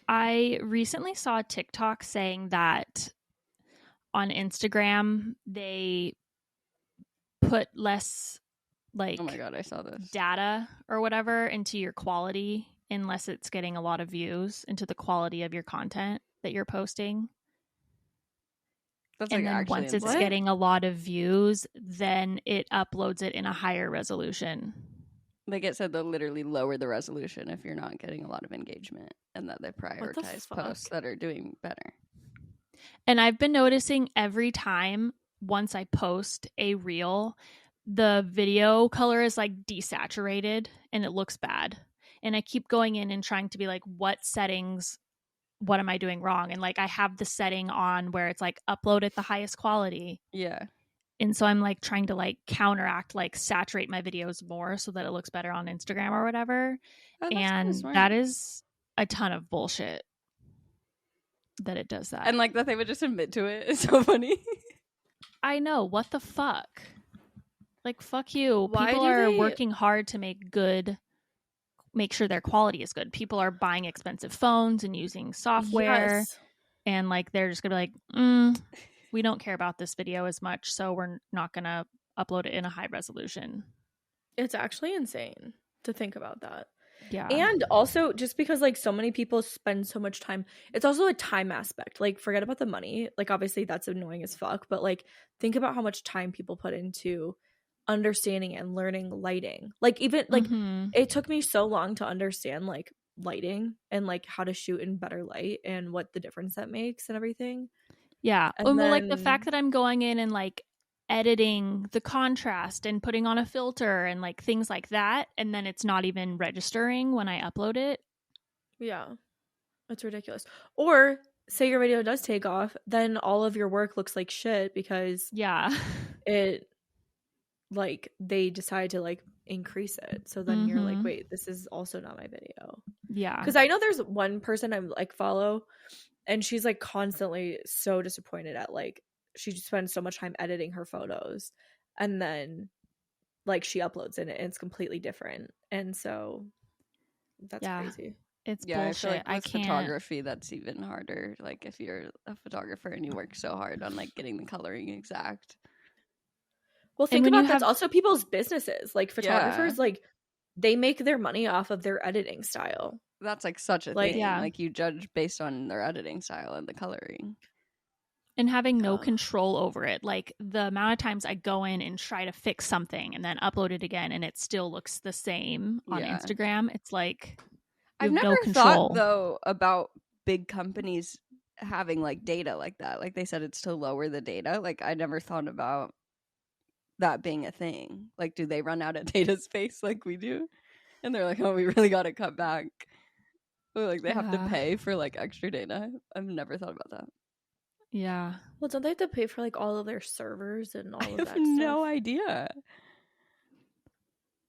I recently saw a TikTok saying that on Instagram they put less like oh my god, I saw this data or whatever into your quality unless it's getting a lot of views, into the quality of your content that you're posting. That's and like then actually once insane. it's getting a lot of views, then it uploads it in a higher resolution. Like it said, they'll literally lower the resolution if you're not getting a lot of engagement, and that they prioritize posts that are doing better. And I've been noticing every time once I post a reel, the video color is like desaturated and it looks bad. And I keep going in and trying to be like, what settings, what am I doing wrong? And like I have the setting on where it's like upload at the highest quality. Yeah. And so I'm like trying to like counteract, like saturate my videos more so that it looks better on Instagram or whatever. And that is a ton of bullshit that it does that. And like that they would just admit to it is so funny. I know. What the fuck? Like, fuck you. People are working hard to make sure their quality is good. People are buying expensive phones and using software. Yes. And like they're just gonna be like, we don't care about this video as much, so we're not gonna upload it in a high resolution. It's actually insane to think about that. Yeah. And also just because like so many people spend so much time, it's also a time aspect. Like forget about the money. Like obviously that's annoying as fuck, but like think about how much time people put into understanding and learning lighting. Like even like it took me so long to understand like lighting and like how to shoot in better light and what the difference that makes and everything. Yeah. And well, like the fact that I'm going in and like editing the contrast and putting on a filter and like things like that, and then it's not even registering when I upload it. Yeah. It's ridiculous. Or say your video does take off, then all of your work looks like shit because it like they decide to like increase it. So then you're like, wait, this is also not my video. Yeah. Because I know there's one person I like follow and she's like constantly so disappointed at like she spends so much time editing her photos and then like she uploads it and it's completely different. And so that's crazy. It's bullshit. I feel like with photography, that's even harder. Like if you're a photographer and you work so hard on like getting the coloring exact. Well, think about that's also people's businesses. Like photographers, like they make their money off of their editing style. That's like such a thing. Yeah. Like you judge based on their editing style and the coloring. And having no control over it. Like the amount of times I go in and try to fix something and then upload it again and it still looks the same on Instagram. It's like I've never thought though about big companies having like data like that. Like they said it's to lower the data. Like I never thought about that being a thing. Like do they run out of data space like we do? And they're like, oh, we really got to cut back. Or like they have to pay for like extra data. I've never thought about that. Yeah. Well, don't they have to pay for like all of their servers and all of that stuff? I have no idea.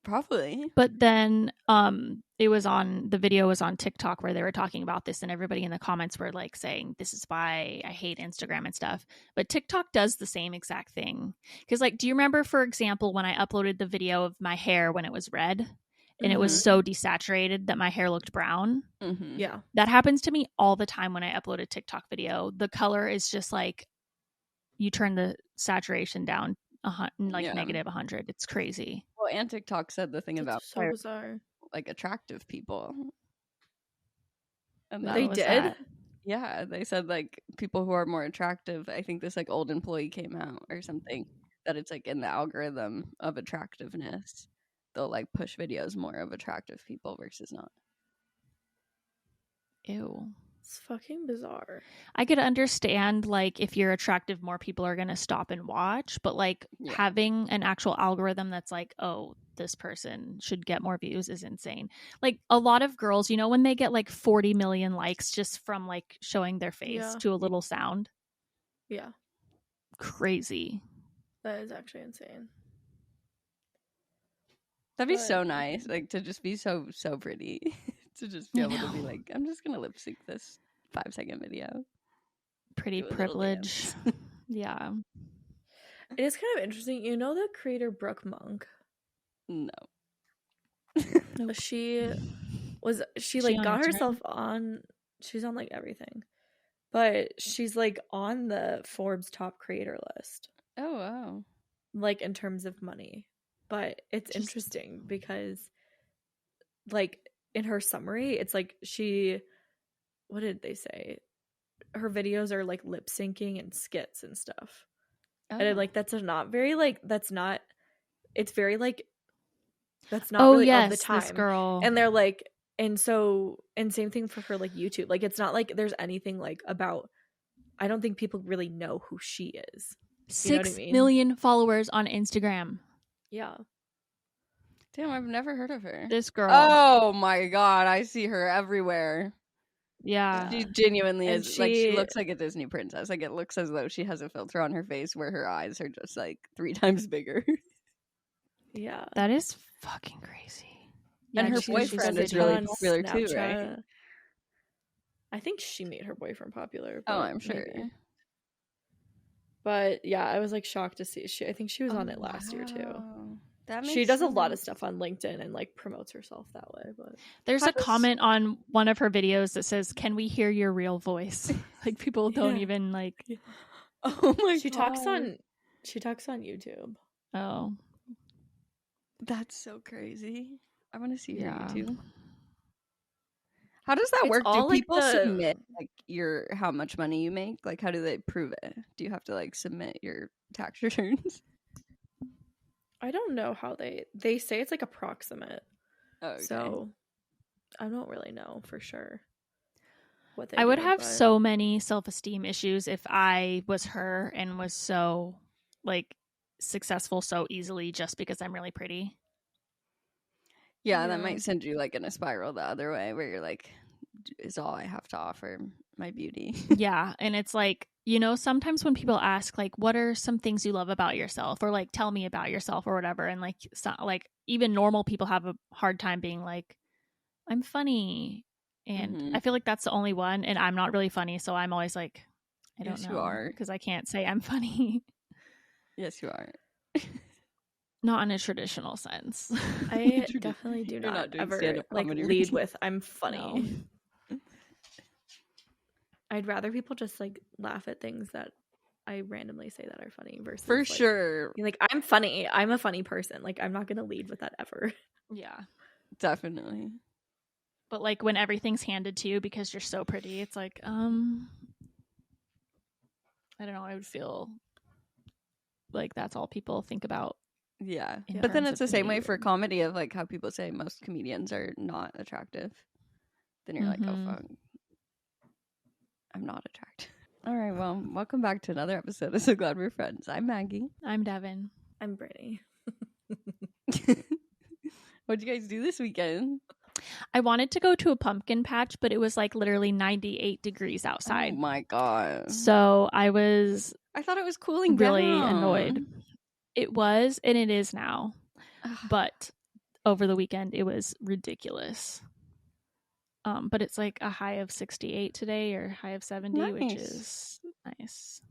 Probably. But then the video was on TikTok where they were talking about this and everybody in the comments were like saying this is why I hate Instagram and stuff. But TikTok does the same exact thing. Because like, do you remember, for example, when I uploaded the video of my hair when it was red and it was so desaturated that my hair looked brown? Yeah. That happens to me all the time when I upload a TikTok video. The color is just like, you turn the saturation down negative 100. It's crazy. Well, and TikTok said the thing about so bizarre, like attractive people. And they did? That? Yeah, they said like people who are more attractive. I think this like old employee came out or something that it's like in the algorithm of attractiveness. They'll like push videos more of attractive people versus not. Ew. It's fucking bizarre. I could understand like if you're attractive, more people are going to stop and watch, but like having an actual algorithm that's like, oh, this person should get more views is insane. Like a lot of girls, you know, when they get like 40 million likes just from like showing their face to a little sound. Yeah. Crazy. That is actually insane. That'd be so nice, like to just be so pretty. To just be able to be like, I'm just gonna lip sync this 5-second video. Pretty privilege. Yeah. It is kind of interesting. You know the creator Brooke Monk? No. She got herself on. She's on like everything. But she's like on the Forbes top creator list. Oh, wow. Like in terms of money. But it's interesting because like in her summary, it's like what did they say? Her videos are like lip syncing and skits and stuff. Oh. And like it's very like that's not really of the time. This girl. And they're like, and same thing for her like YouTube. Like it's not like there's anything like about, I don't think people really know who she is. 6 million followers on Instagram. Yeah. Damn, I've never heard of her. This girl. Oh my god, I see her everywhere. Yeah. She genuinely is. She looks like a Disney princess. Like, it looks as though she has a filter on her face where her eyes are just like 3 times bigger. Yeah. That is fucking crazy. And her boyfriend is really popular too, right? I think she made her boyfriend popular. Oh, I'm sure. Maybe. But yeah, I was like shocked to see. I think she was on it last year too. She does a lot of stuff on LinkedIn and like promotes herself that way. But there's a comment on one of her videos that says, "Can we hear your real voice?" Like people don't even like. Yeah. Oh my god. She talks on YouTube. Oh, that's so crazy. I want to see her YouTube. How does that work? Do people submit like how much money you make? Like, how do they prove it? Do you have to like submit your tax returns? I don't know how they say it's like approximate. Oh, okay. So I don't really know for sure what they I would have so many self-esteem issues if I was her and was so like successful so easily just because I'm really pretty. Yeah, that might send you like in a spiral the other way where you're like, is all I have to offer my beauty. Yeah, and it's like, you know, sometimes when people ask like, what are some things you love about yourself, or like tell me about yourself or whatever, and like like even normal people have a hard time being like, I'm funny, and I feel like that's the only one, and I'm not really funny, so I'm always like, I don't know, you are, because I can't say I'm funny. Yes, you are. Not in a traditional sense. I definitely do not ever like lead with I'm funny. No. I'd rather people just like laugh at things that I randomly say that are funny versus for sure. Like I'm funny. I'm a funny person. Like I'm not gonna lead with that ever. Yeah, definitely. But like when everything's handed to you because you're so pretty, it's like I don't know. I would feel like that's all people think about. Yeah, but then it's the same way for comedy of like how people say most comedians are not attractive. Then you're like, oh fuck, I'm not attractive. All right, well, welcome back to another episode of So Glad We're Friends. I'm Maggie. I'm Devin. I'm Brittany. What'd you guys do this weekend? I wanted to go to a pumpkin patch, but it was like literally 98 degrees outside. Oh my god. So I thought it was cooling really down. Annoyed. It was, and it is now. But over the weekend, it was ridiculous. But it's like a high of 68 today, or high of 70, which is nice.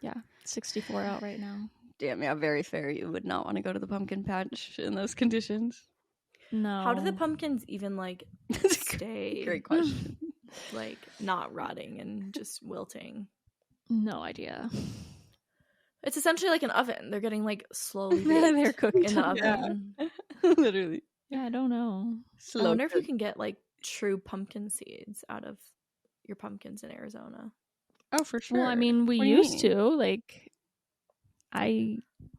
Yeah, 64 out right now. Damn, yeah, very fair. You would not want to go to the pumpkin patch in those conditions. No. How do the pumpkins even like stay? Great question. Like not rotting and just wilting? No idea. It's essentially like an oven. They're getting like slowly baked. They're cooked in the oven. Literally. Yeah, I don't know. I wonder if you can get like true pumpkin seeds out of your pumpkins in Arizona. Oh, for sure. Well, I mean, we used to. Like,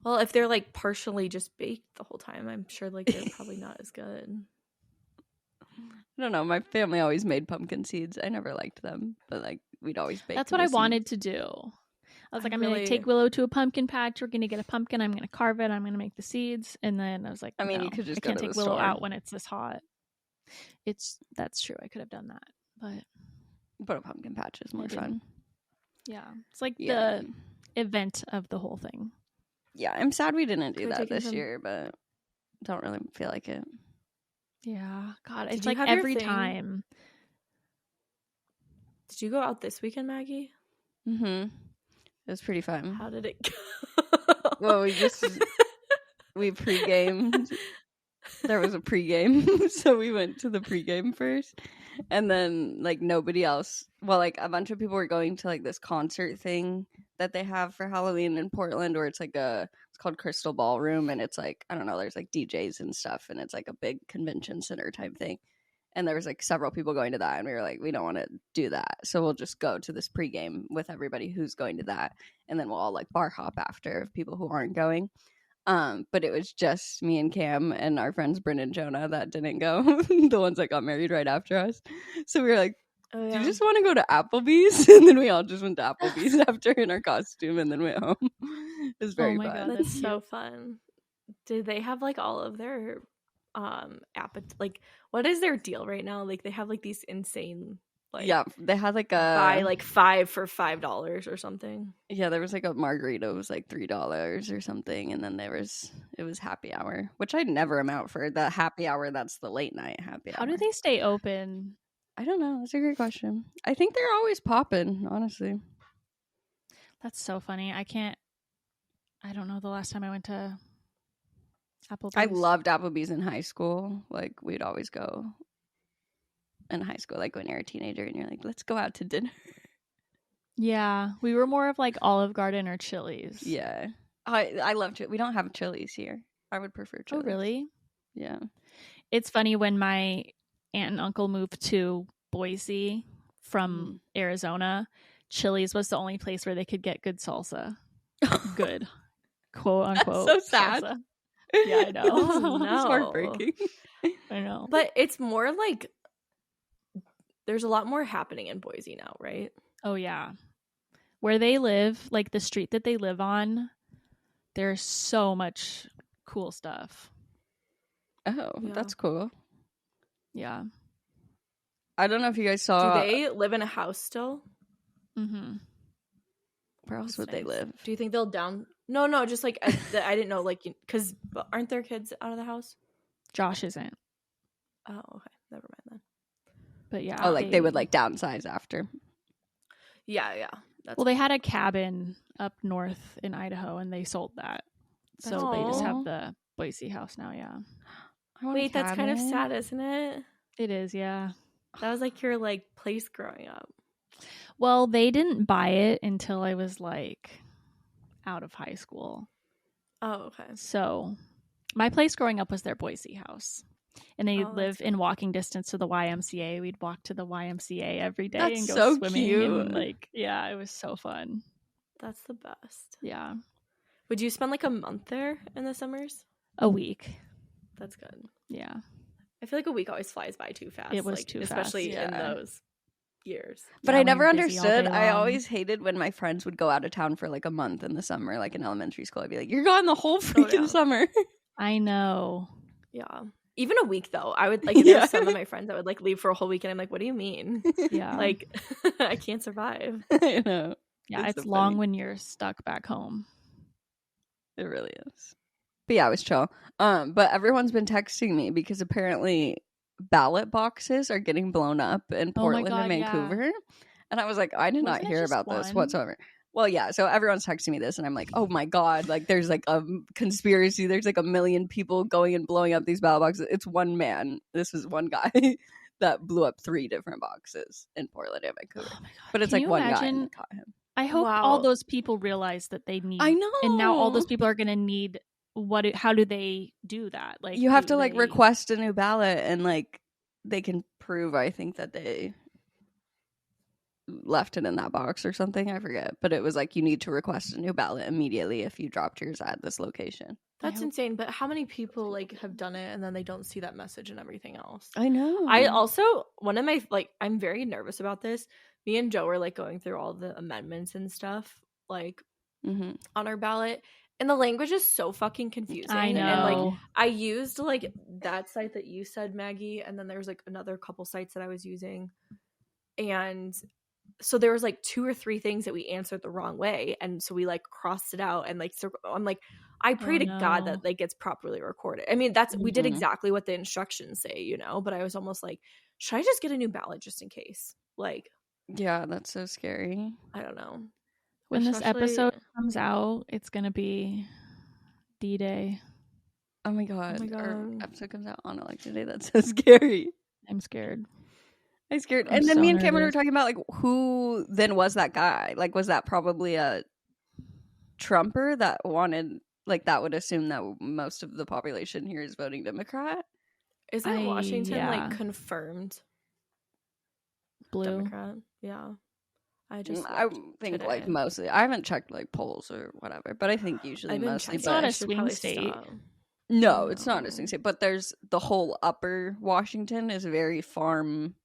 well, if they're like partially just baked the whole time, I'm sure like they're probably not as good. I don't know. My family always made pumpkin seeds. I never liked them, but like we'd always bake. That's what I wanted to do. I was like, I'm going to take Willow to a pumpkin patch. We're going to get a pumpkin. I'm going to carve it. I'm going to make the seeds. And then I was like, I mean, no, you could just I can't take Willow store. out when it's this hot. That's true. I could have done that, but a pumpkin patch is more fun. Yeah. It's like the event of the whole thing. Yeah. I'm sad we didn't do that this year, but don't really feel like it. Yeah. God, it's like every time. Did you go out this weekend, Maggie? Mm-hmm. It was pretty fun. How did it go? Well, we pre-gamed. there was a pregame. So we went to the pregame first. And then, like, nobody else. Well, like, a bunch of people were going to, like, this concert thing that they have for Halloween in Portland, where it's, like, it's called Crystal Ballroom. And it's, like, I don't know, there's, like, DJs and stuff. And it's, like, a big convention center type thing. And there was, like, several people going to that. And we were like, we don't want to do that. So we'll just go to this pregame with everybody who's going to that. And then we'll all, like, bar hop after of people who aren't going. But it was just me and Cam and our friends Bryn and Jonah that didn't go. The ones that got married right after us. So we were like, do you just want to go to Applebee's? And then we all just went to Applebee's after in our costume and then went home. It was very fun. God, that's so fun. Did they have like all of their like what is their deal right now? Like they have like these insane they had like buy like 5 for $5 or something. Yeah, there was like a margarita was like $3 or something, and then it was happy hour, which I never am out for. The happy hour, that's the late night happy hour. How do they stay open? I don't know. That's a great question. I think they're always popping, honestly. That's so funny. I don't know the last time I went to Applebee's. I loved Applebee's in high school. Like, we'd always go in high school, like when you're a teenager and you're like, let's go out to dinner. Yeah, we were more of like Olive Garden or Chili's. Yeah. I love Chili's. We don't have Chili's here. I would prefer Chili's. Oh, really? Yeah. It's funny, when my aunt and uncle moved to Boise from Arizona, Chili's was the only place where they could get good salsa. Good. Quote unquote. That's so sad. Salsa. Yeah, I know. Oh, no. It's heartbreaking. I know. But it's more like there's a lot more happening in Boise now, right? Oh, yeah. Where they live, like the street that they live on, there's so much cool stuff. Oh, yeah. That's cool. Yeah. I don't know if you guys saw... Do they live in a house still? Mm-hmm. Where else would they live? Do you think they'll No, just like, I didn't know, like, because aren't their kids out of the house? Josh isn't. Oh, okay. Never mind then. But yeah. Oh, like they would like downsize after. Yeah. Well, they had a cabin up north in Idaho and they sold that. So they just have the Boise house now, yeah. Wait, that's kind of sad, isn't it? It is, yeah. That was like your like place growing up. Well, they didn't buy it until I was like out of high school. Oh, okay. So my place growing up was their Boise house. And they live in walking distance to the YMCA. We'd walk to the YMCA every day and go swimming. Cute. And like, yeah, it was so fun. That's the best. Yeah. Would you spend like a month there in the summers? A week. That's good. Yeah. I feel like a week always flies by too fast. It was too fast. Especially in those years. But I never understood. I always hated when my friends would go out of town for like a month in the summer, like in elementary school. I'd be like, you're gone the whole freaking summer. I know. Yeah. Even a week though. I would like, there's some of my friends that would like leave for a whole week and I'm like, what do you mean? Yeah. Like I can't survive. I know. Yeah, it's so long when you're stuck back home. It really is. But yeah, it was chill. But everyone's been texting me because apparently ballot boxes are getting blown up in Portland and Vancouver. Yeah. And I was like, I did not hear about this whatsoever. Well, yeah, so everyone's texting me this, and I'm like, oh my God, like there's like a conspiracy. There's like 1 million people going and blowing up these ballot boxes. It's one man. This is one guy that blew up 3 different boxes in Portland and Vancouver. Oh my God. But it's like one guy that caught him. I hope all those people realize that they need. I know. And now all those people are going to need how do they do that? Like you have to like request a new ballot, and like they can prove, I think, that they left it in that box or something. I forget, but it was like you need to request a new ballot immediately if you dropped yours at this location. That's insane. But how many people like have done it and then they don't see that message and everything else? I know. I also, one of my like, I'm very nervous about this. Me and Joe were like going through all the amendments and stuff like on our ballot, and the language is so fucking confusing. I know. And like I used like that site that you said, Maggie, and then there's like another couple sites that I was using, and so there was like 2 or 3 things that we answered the wrong way, and so we like crossed it out, and like so I'm like, I pray to God that like gets properly recorded. I mean, that's we did exactly what the instructions say, you know, but I was almost like, should I just get a new ballot just in case? Like, yeah, that's so scary. I don't know. When this episode comes out, it's gonna be D-Day. Oh my god. Our episode comes out on election day. That's so scary. I'm scared. I'm scared. And then me and Cameron were talking about, like, who then was that guy? Like, was that probably a Trumper that wanted, like, that would assume that most of the population here is voting Democrat? Isn't Washington, like, confirmed blue? Democrat? Yeah. I think today. like mostly. I haven't checked like polls or whatever, but I think usually mostly. It's not a swing state. No, it's not a swing state. But there's the whole upper Washington is very farm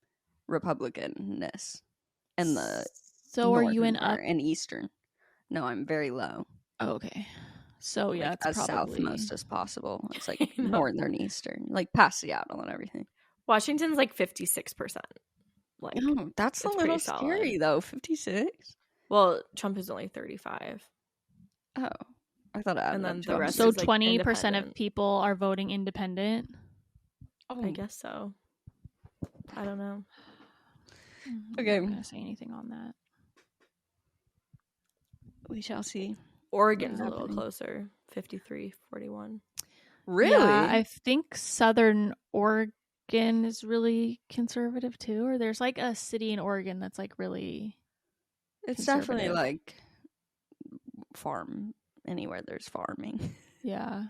Republican-ness, and the are you in up and eastern? No, I'm very low. Oh, okay, so yeah, like, it's as probably southmost as possible. It's like northern eastern, like past Seattle and everything. Washington's like 56%. Like, that's a little scary though. 56. Well, Trump is only 35. Oh, I thought I. And then the rest. So 20% of people are voting independent. Oh, I guess so. I don't know. Okay, I'm not gonna say anything on that. We shall see. Oregon's a little closer. 53-41. Really? Yeah, I think Southern Oregon is really conservative too, or there's like a city in Oregon that's like really it's definitely like farm anywhere there's farming. Yeah,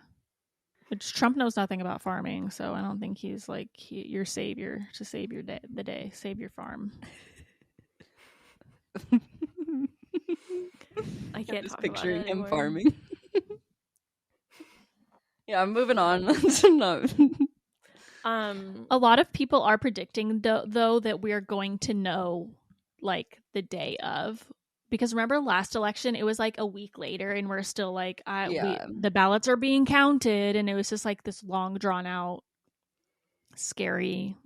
which Trump knows nothing about farming, so I don't think he's like your savior to save your the day, save your farm. I can't just talk picturing about it him anymore. farming. Yeah, I'm moving on. No. A lot of people are predicting though that we are going to know like the day of, because remember last election it was like a week later and we're still like the ballots are being counted, and it was just like this long drawn out scary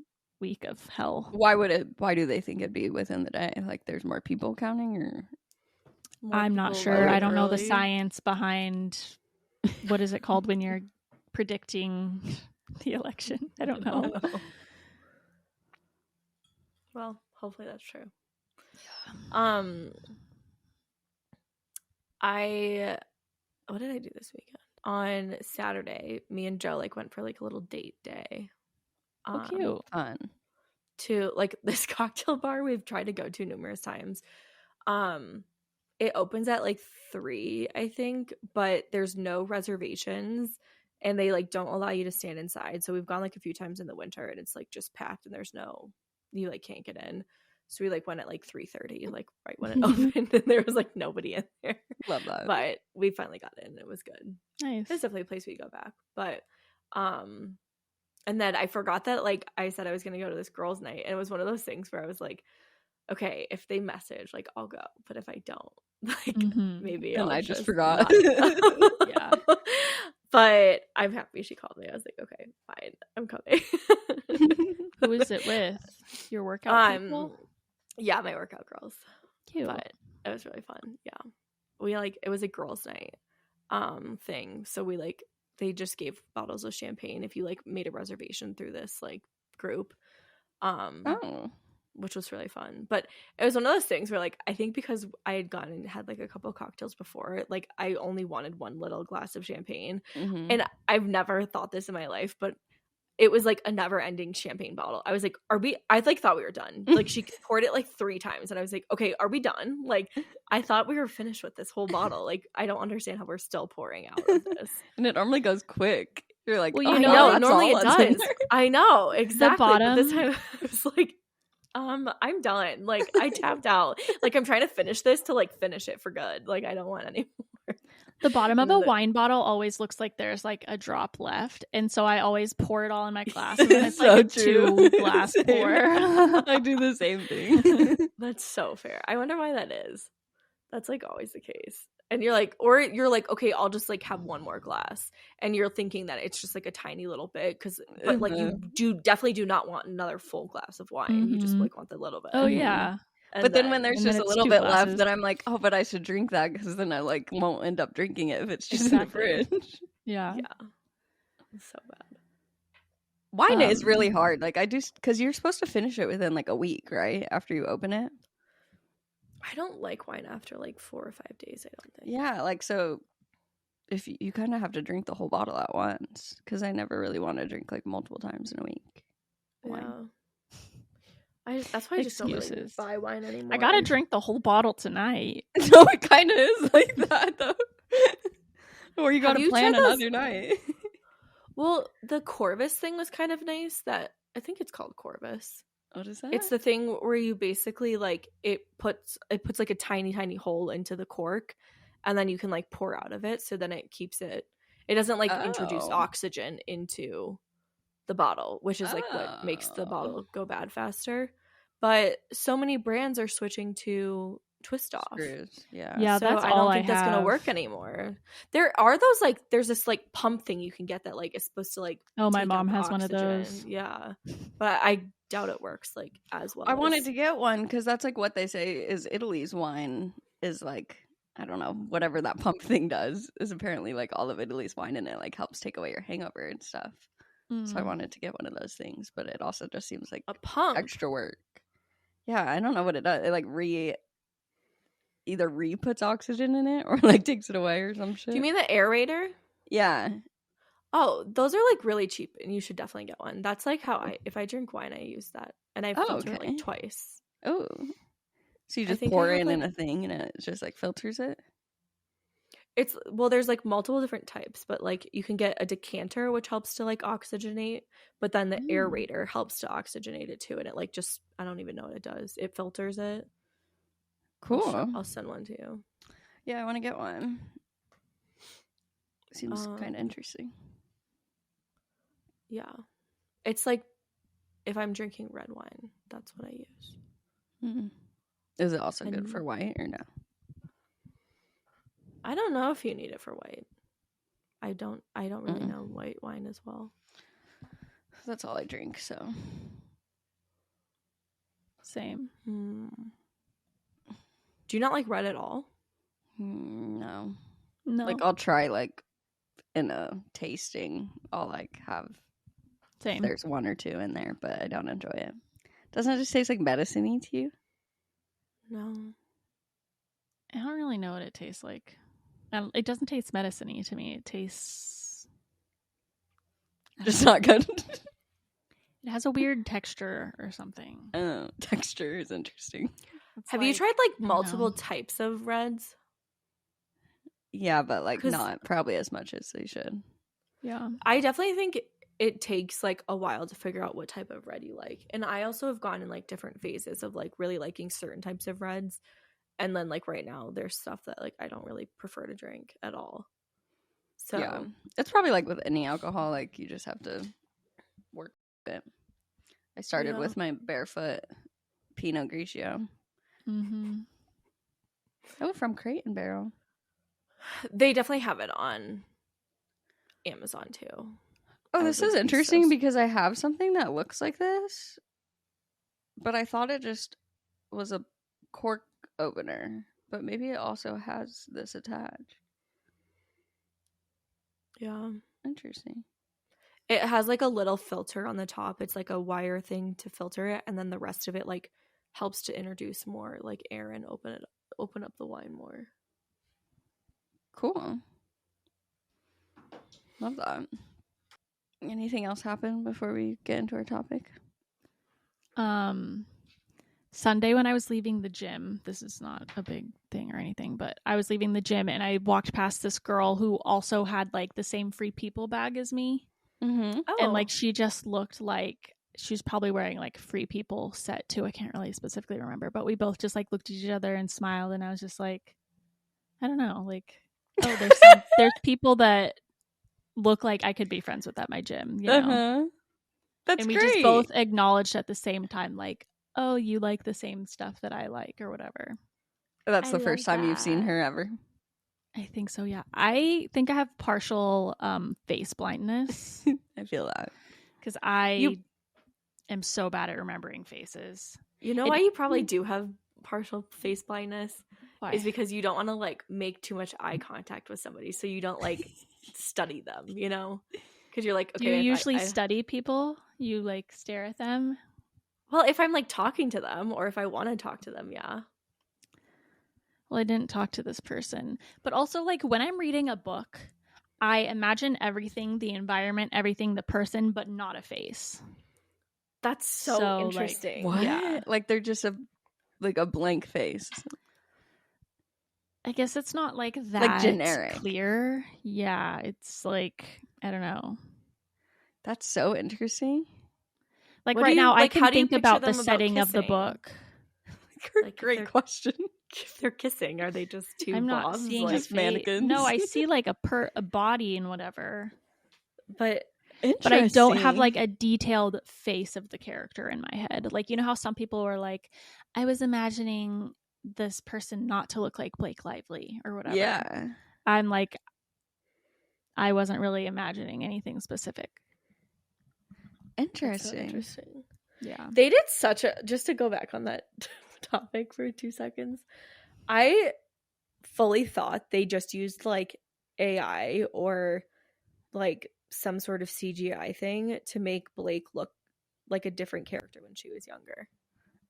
week of hell. Why do they think it'd be within the day? Like there's more people counting, or I'm not sure. I don't know the science behind what is it called when you're predicting the election. I don't know. Well, hopefully that's true. Yeah. What did I do this weekend? On Saturday, me and Joe like went for like a little date day. Cute. Fun. To like this cocktail bar we've tried to go to numerous times. It opens at like 3, I think, but there's no reservations. And they like don't allow you to stand inside. So we've gone like a few times in the winter and it's like just packed and you like can't get in. So we like went at like 3:30, like right when it opened, and there was like nobody in there. Love that. But we finally got in. It was good. Nice. It's definitely a place we go back. But and then I forgot that like I said I was gonna go to this girls' night, and it was one of those things where I was like, okay, if they message, like I'll go. But if I don't, like maybe and I just forgot. Yeah. But I'm happy she called me. I was like, okay, fine, I'm coming. Who is it with? Your workout people? Yeah, my workout girls. Cute. But it was really fun. Yeah. We like it was a girls' night thing. So we like they just gave bottles of champagne if you like made a reservation through this like group. Which was really fun. But it was one of those things where like I think because I had gone and had like a couple of cocktails before, like I only wanted one little glass of champagne. And I've never thought this in my life, but it was like a never ending champagne bottle. I was like, I like thought we were done. Like she poured it like 3 times and I was like, okay, are we done? Like I thought we were finished with this whole bottle. Like I don't understand how we're still pouring out of this. And it normally goes quick. You're like, well, you know, normally it does. I know, exactly. The bottom. But this time I was like, I'm done. Like I tapped out. Like I'm trying to finish this to like finish it for good. Like I don't want any more. The bottom of a wine bottle always looks like there's like a drop left, and so I always pour it all in my glass, and then it's so like a true. 2 glass pour. I do the same thing. That's so fair. I wonder why that is. That's like always the case. And you're like, okay, I'll just like have one more glass, and you're thinking that it's just like a tiny little bit, but like you definitely do not want another full glass of wine. You just like want the little bit. Oh yeah. But then when there's just a little bit left, then I'm like, oh, but I should drink that because then I like won't end up drinking it if it's just in the fridge. Yeah. It's so bad. Wine is really hard. Like I do, because you're supposed to finish it within like a week, right? After you open it. I don't like wine after like 4 or 5 days, I don't think. Yeah, like so if you kind of have to drink the whole bottle at once, because I never really want to drink like multiple times in a week. Wine. That's why I just don't really buy wine anymore. I gotta drink the whole bottle tonight. No, it kind of is like that though. Or you gotta plan another night. Well, the Corvus thing was kind of nice. That I think it's called Corvus. What is that? It's the thing where you basically like it puts like a tiny hole into the cork, and then you can like pour out of it. So then it keeps it. It doesn't like introduce oxygen into the bottle, which is like what makes the bottle go bad faster. But so many brands are switching to twist off. Screws. Yeah, so that's I all don't think that's gonna work anymore. There are those like there's this like pump thing you can get that like is supposed to like my mom has oxygen. one of those. Yeah, but I doubt it works like as well. I wanted to get one because that's like what they say is Italy's wine is like, I don't know, whatever that pump thing does is apparently like all of Italy's wine, and it like helps take away your hangover and stuff. So I wanted to get one of those things, but it also just seems like a pump, extra work. Yeah, I don't know what it does. It like either puts oxygen in it or like takes it away or some shit. Do you mean the aerator? Yeah. Oh, those are like really cheap, and you should definitely get one. That's like how if I drink wine, I use that, and I filter it like twice. Oh, so you just pour it in a thing, and it just like filters it. There's like multiple different types, but like you can get a decanter, which helps to like oxygenate, but then the aerator helps to oxygenate it too, and it like just I don't even know what it does. It filters it. Cool. I'll send one to you. Yeah, I want to get one. Seems kind of interesting. Yeah, it's like if I'm drinking red wine, that's what I use. Mm-hmm. Is it also good for white or no? I don't know if you need it for white. I don't really know white wine as well. That's all I drink, so same. Do you not like red at all? No. Like I'll try like in a tasting. I'll like have same. There's one or two in there, but I don't enjoy it. Doesn't it just taste like medicine-y to you? No. I don't really know what it tastes like. It doesn't taste medicine-y to me. It tastes just not good. It has a weird texture or something. Oh, texture is interesting. Have you tried like multiple types of reds? Yeah, but like not probably as much as they should. Yeah. I definitely think it takes like a while to figure out what type of red you like. And I also have gone in like different phases of like really liking certain types of reds. And then like right now there's stuff that like I don't really prefer to drink at all. So yeah, it's probably like with any alcohol, like you just have to work with it. I started with my Barefoot Pinot Grigio. Mm-hmm. Oh, from Crate and Barrel. They definitely have it on Amazon too. Oh, this is interesting because I have something that looks like this, but I thought it just was a cork opener, but maybe it also has this attached. Yeah. Interesting. It has like a little filter on the top. It's like a wire thing to filter it, and then the rest of it like helps to introduce more like air and open up the wine more. Cool. Love that. Anything else happen before we get into our topic? Sunday when I was leaving the gym, this is not a big thing or anything, but I was leaving the gym and I walked past this girl who also had like the same Free People bag as me. Mm-hmm. Oh. And like she just looked like she was probably wearing like Free People set too. I can't really specifically remember, but we both just like looked at each other and smiled, and I was just like, I don't know, like, oh, there's people that look like I could be friends with at my gym, you know? Uh-huh. That's and we great. just both acknowledged at the same time, like, oh, you like the same stuff that I like or whatever. That's the first time you've seen her ever. I think so, yeah. I think I have partial face blindness. I feel that. Because I am so bad at remembering faces. You know why you probably do have partial face blindness? Why? Is because you don't want to like make too much eye contact with somebody, so you don't like study them, you know? Because you're like, okay. Do you usually study people? You like stare at them? Well, if I'm like talking to them or if I want to talk to them, yeah. Well, I didn't talk to this person. But also like when I'm reading a book, I imagine everything, the environment, everything, the person, but not a face. That's so interesting. Like, what? Yeah. Like they're just a blank face. I guess it's not like that like generic. Clear. Yeah, it's like, I don't know. That's so interesting. Like right now, I can think about the setting of the book. Great question. If they're kissing, are they just two I'm not blobs? seeing just mannequins. No, I see like a body and whatever. But I don't have like a detailed face of the character in my head. Like, you know how some people were like, I was imagining this person not to look like Blake Lively or whatever. Yeah. I'm like, I wasn't really imagining anything specific. Interesting. Yeah. They did just to go back on that topic for 2 seconds. I fully thought they just used like AI or like some sort of CGI thing to make Blake look like a different character when she was younger.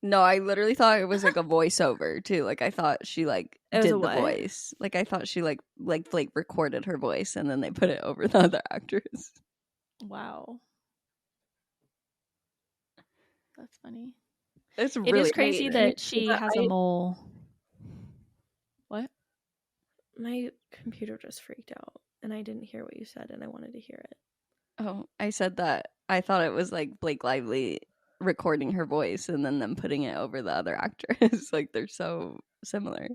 No, I literally thought it was like a voiceover too. Like I thought she like did the voice. Like I thought she like Blake recorded her voice and then they put it over the other actress. Wow. That's funny. It is crazy that she has a mole. What? My computer just freaked out and I didn't hear what you said and I wanted to hear it. Oh, I said that I thought it was like Blake Lively recording her voice and then them putting it over the other actress. Like they're so similar.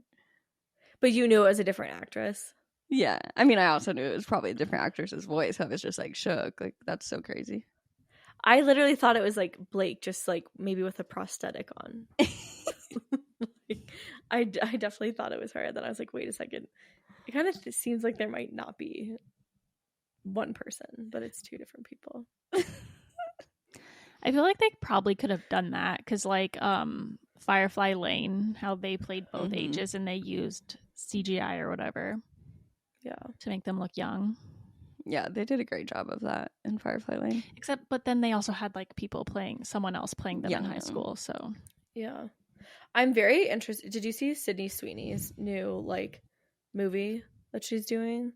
But you knew it was a different actress? Yeah. I mean, I also knew it was probably a different actress's voice. I was just like shook. Like that's so crazy. I literally thought it was like Blake, just like maybe with a prosthetic on. I definitely thought it was her. And then I was like, wait a second. It kind of seems like there might not be one person, but it's two different people. I feel like they probably could have done that because like Firefly Lane, how they played both ages and they used CGI or whatever. Yeah. To make them look young. Yeah, they did a great job of that in Firefly Lane. But then they also had like someone else playing them in high school. So yeah, I'm very interested. Did you see Sydney Sweeney's new like movie that she's doing?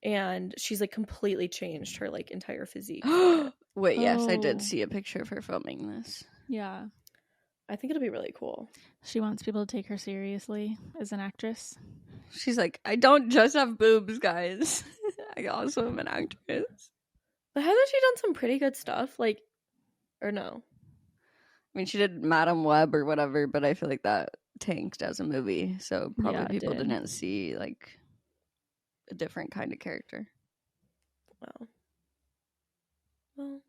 And she's like completely changed her like entire physique. Wait, yes, I did see a picture of her filming this. Yeah, I think it'll be really cool. She wants people to take her seriously as an actress. She's like, I don't just have boobs, guys. I also am an actress. But hasn't she done some pretty good stuff? Like, or no? I mean, she did Madam Web or whatever, but I feel like that tanked as a movie. So probably people didn't see like a different kind of character. Wow. Well,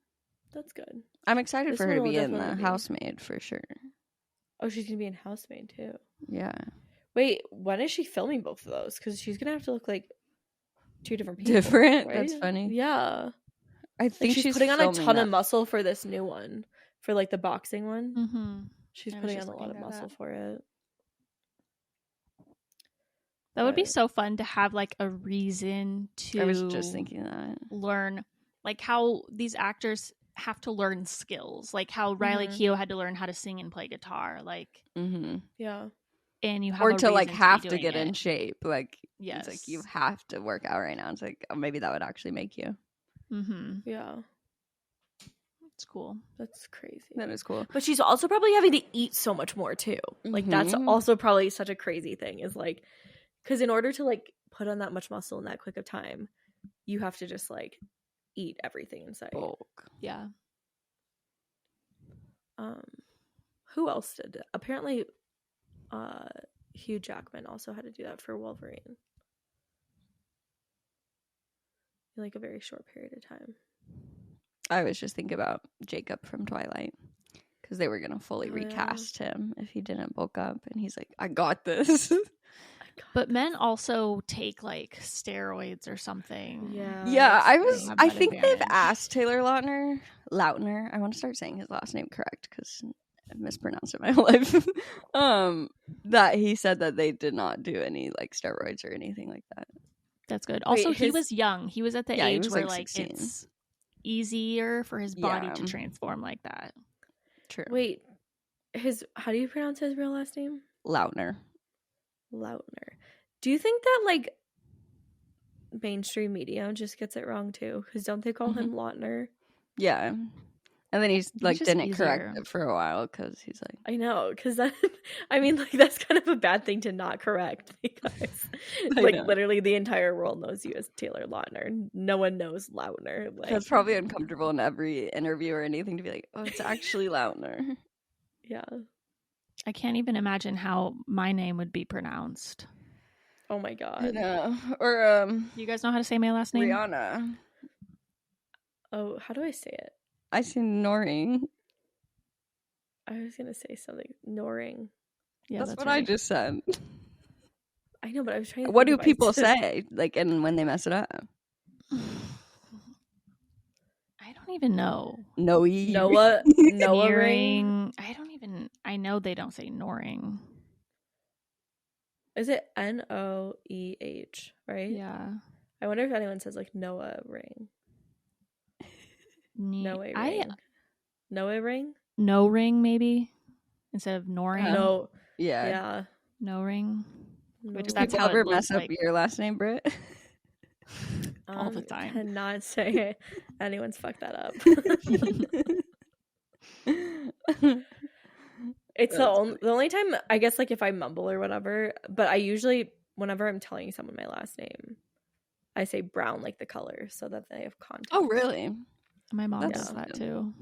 that's good. I'm excited for her to be in The Housemaid for sure. Oh, she's going to be in Housemaid too. Yeah. Wait, when is she filming both of those? Because she's going to have to look like two different people. Different? Right? That's funny. Yeah. I think like she's putting on a ton of muscle for this new one. For like the boxing one. Mm-hmm. She's putting on a lot of muscle for it. That would be so fun to have like a reason to I was just thinking that. Learn like how these actors have to learn skills. Like how Riley Keough had to learn how to sing and play guitar. Like yeah. And you have or to like have to get it. in shape. Like yes. It's like you have to work out right now. It's like maybe that would actually make you. Yeah. It's cool. That's crazy. That is cool. But she's also probably having to eat so much more too. Like that's also probably such a crazy thing is like because in order to like put on that much muscle in that quick of time, you have to just like eat everything inside. Bulk. Yeah. Who else did it? Apparently Hugh Jackman also had to do that for Wolverine. In like a very short period of time. I was just thinking about Jacob from Twilight because they were going to fully recast him if he didn't bulk up. And he's like, I got this. But men also take like steroids or something. Yeah. I think they've asked Taylor Lautner. I want to start saying his last name correct because I've mispronounced it my whole life. That he said that they did not do any like steroids or anything like that. That's good. Also, he was young. He was at the age where like 16. it's easier for his body to transform like that. True. Wait, how do you pronounce his real last name? Lautner. Do you think that like mainstream media just gets it wrong too, because don't they call him Lautner? Yeah. And then he's like didn't easier. correct it for a while because he's like, I know, because that, I mean, like, that's kind of a bad thing to not correct, because like literally the entire world knows you as Taylor Lautner. No one knows Lautner. Like, that's probably uncomfortable in every interview or anything to be like, oh, it's actually Lautner. Yeah. I can't even imagine how my name would be pronounced. Oh my god. I know. Or you guys know how to say my last name? Rihanna. Oh, how do I say it? I see Noring. I was gonna say something. Noring. Yeah, that's what right. I just said. I know, but I was trying to what do people say? Like, and when they mess it up? I don't even know. Noah ring. I know they don't say Noring. Is it Noeh, right? Yeah. I wonder if anyone says like Noah ring. Noah ring. Noah ring? No ring, maybe, instead of Noring. No. Yeah. No ring. No. Which that's how ever mess up your last name, Britt? All the time. Cannot say anyone's fucked that up. It's the only time, I guess, like if I mumble or whatever, but I usually, whenever I'm telling someone my last name, I say brown like the color so that they have context. Oh, really? My mom does that too.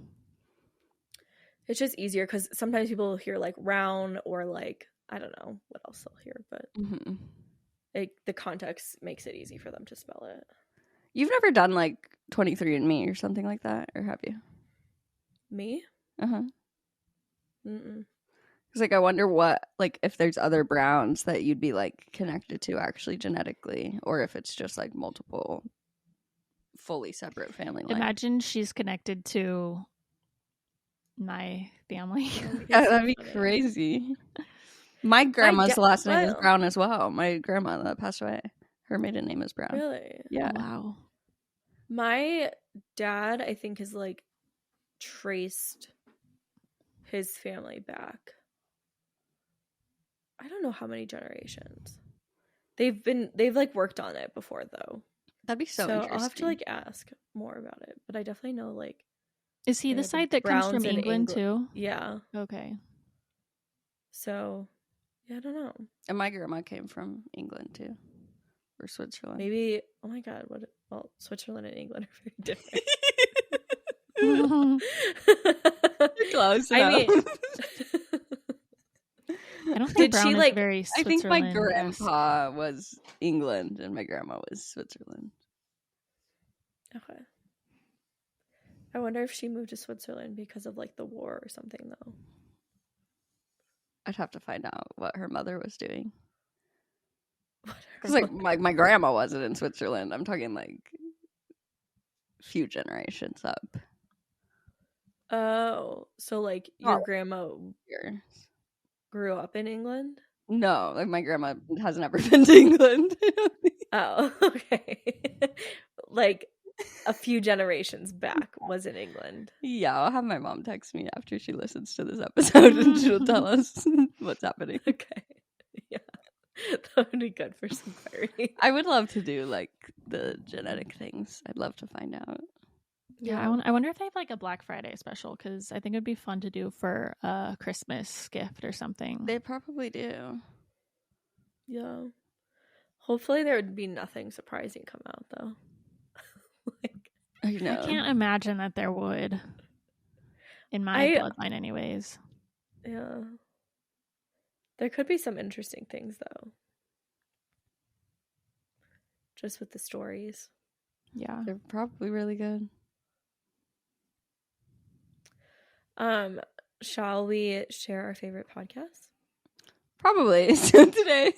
It's just easier because sometimes people hear like round or like, I don't know what else they'll hear, but the context makes it easy for them to spell it. You've never done like 23andMe or something like that, or have you? Me? Uh-huh. Mm-mm. Because like I wonder what, like if there's other Browns that you'd be like connected to actually genetically, or if it's just like multiple fully separate family lines. Imagine she's connected to my family. Yeah, that'd be crazy. My grandma's last name is Brown as well. My grandma that passed away, her maiden name is Brown. Really? Yeah. Oh, wow. My dad, I think, has like traced his family back. I don't know how many generations. They've like worked on it before though. That'd be so interesting. I'll have to like ask more about it, but I definitely know like. Is he the side that comes from England too? Yeah. Okay. So, yeah, I don't know. And my grandma came from England too, or Switzerland. Maybe. Oh my god! Well, Switzerland and England are very different. You're close enough. I mean, I don't think Brown is very I think my grandpa was England and my grandma was Switzerland. Okay. I wonder if she moved to Switzerland because of like the war or something though. I'd have to find out what her mother was doing. Because like my grandma wasn't in Switzerland. I'm talking like few generations up. Oh, so like your grandma grew up in England? No, like my grandma has never been to England. Oh, okay. Like a few generations back was in England. Yeah, I'll have my mom text me after she listens to this episode and she'll tell us what's happening. Okay. Yeah. That would be good for some clarity. I would love to do like the genetic things. I'd love to find out. Yeah, I wonder if they have like a Black Friday special, because I think it'd be fun to do for a Christmas gift or something. They probably do. Yeah. Hopefully there would be nothing surprising come out though. I know. I can't imagine that there would. In my bloodline anyways. Yeah. There could be some interesting things though. Just with the stories. Yeah. They're probably really good. Shall we share our favorite podcast? Probably. So today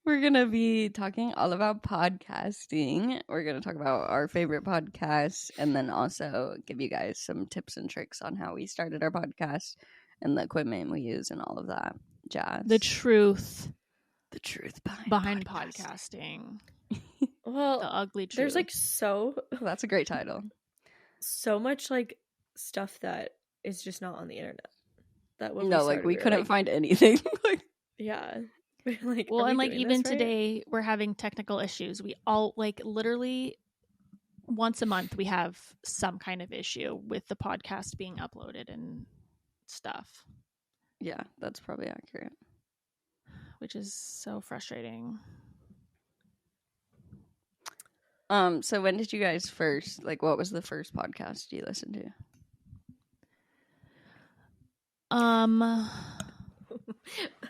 we're going to be talking all about podcasting. We're going to talk about our favorite podcasts and then also give you guys some tips and tricks on how we started our podcast and the equipment we use and all of that jazz. The truth behind podcasting. Well, the ugly truth. There's like that's a great title. So much like stuff that is just not on the internet. That we couldn't find anything. Yeah. Like, well, and like even today we're having technical issues. We all like literally once a month we have some kind of issue with the podcast being uploaded and stuff. Yeah, that's probably accurate. Which is so frustrating. So when did you guys first, like, what was the first podcast you listened to?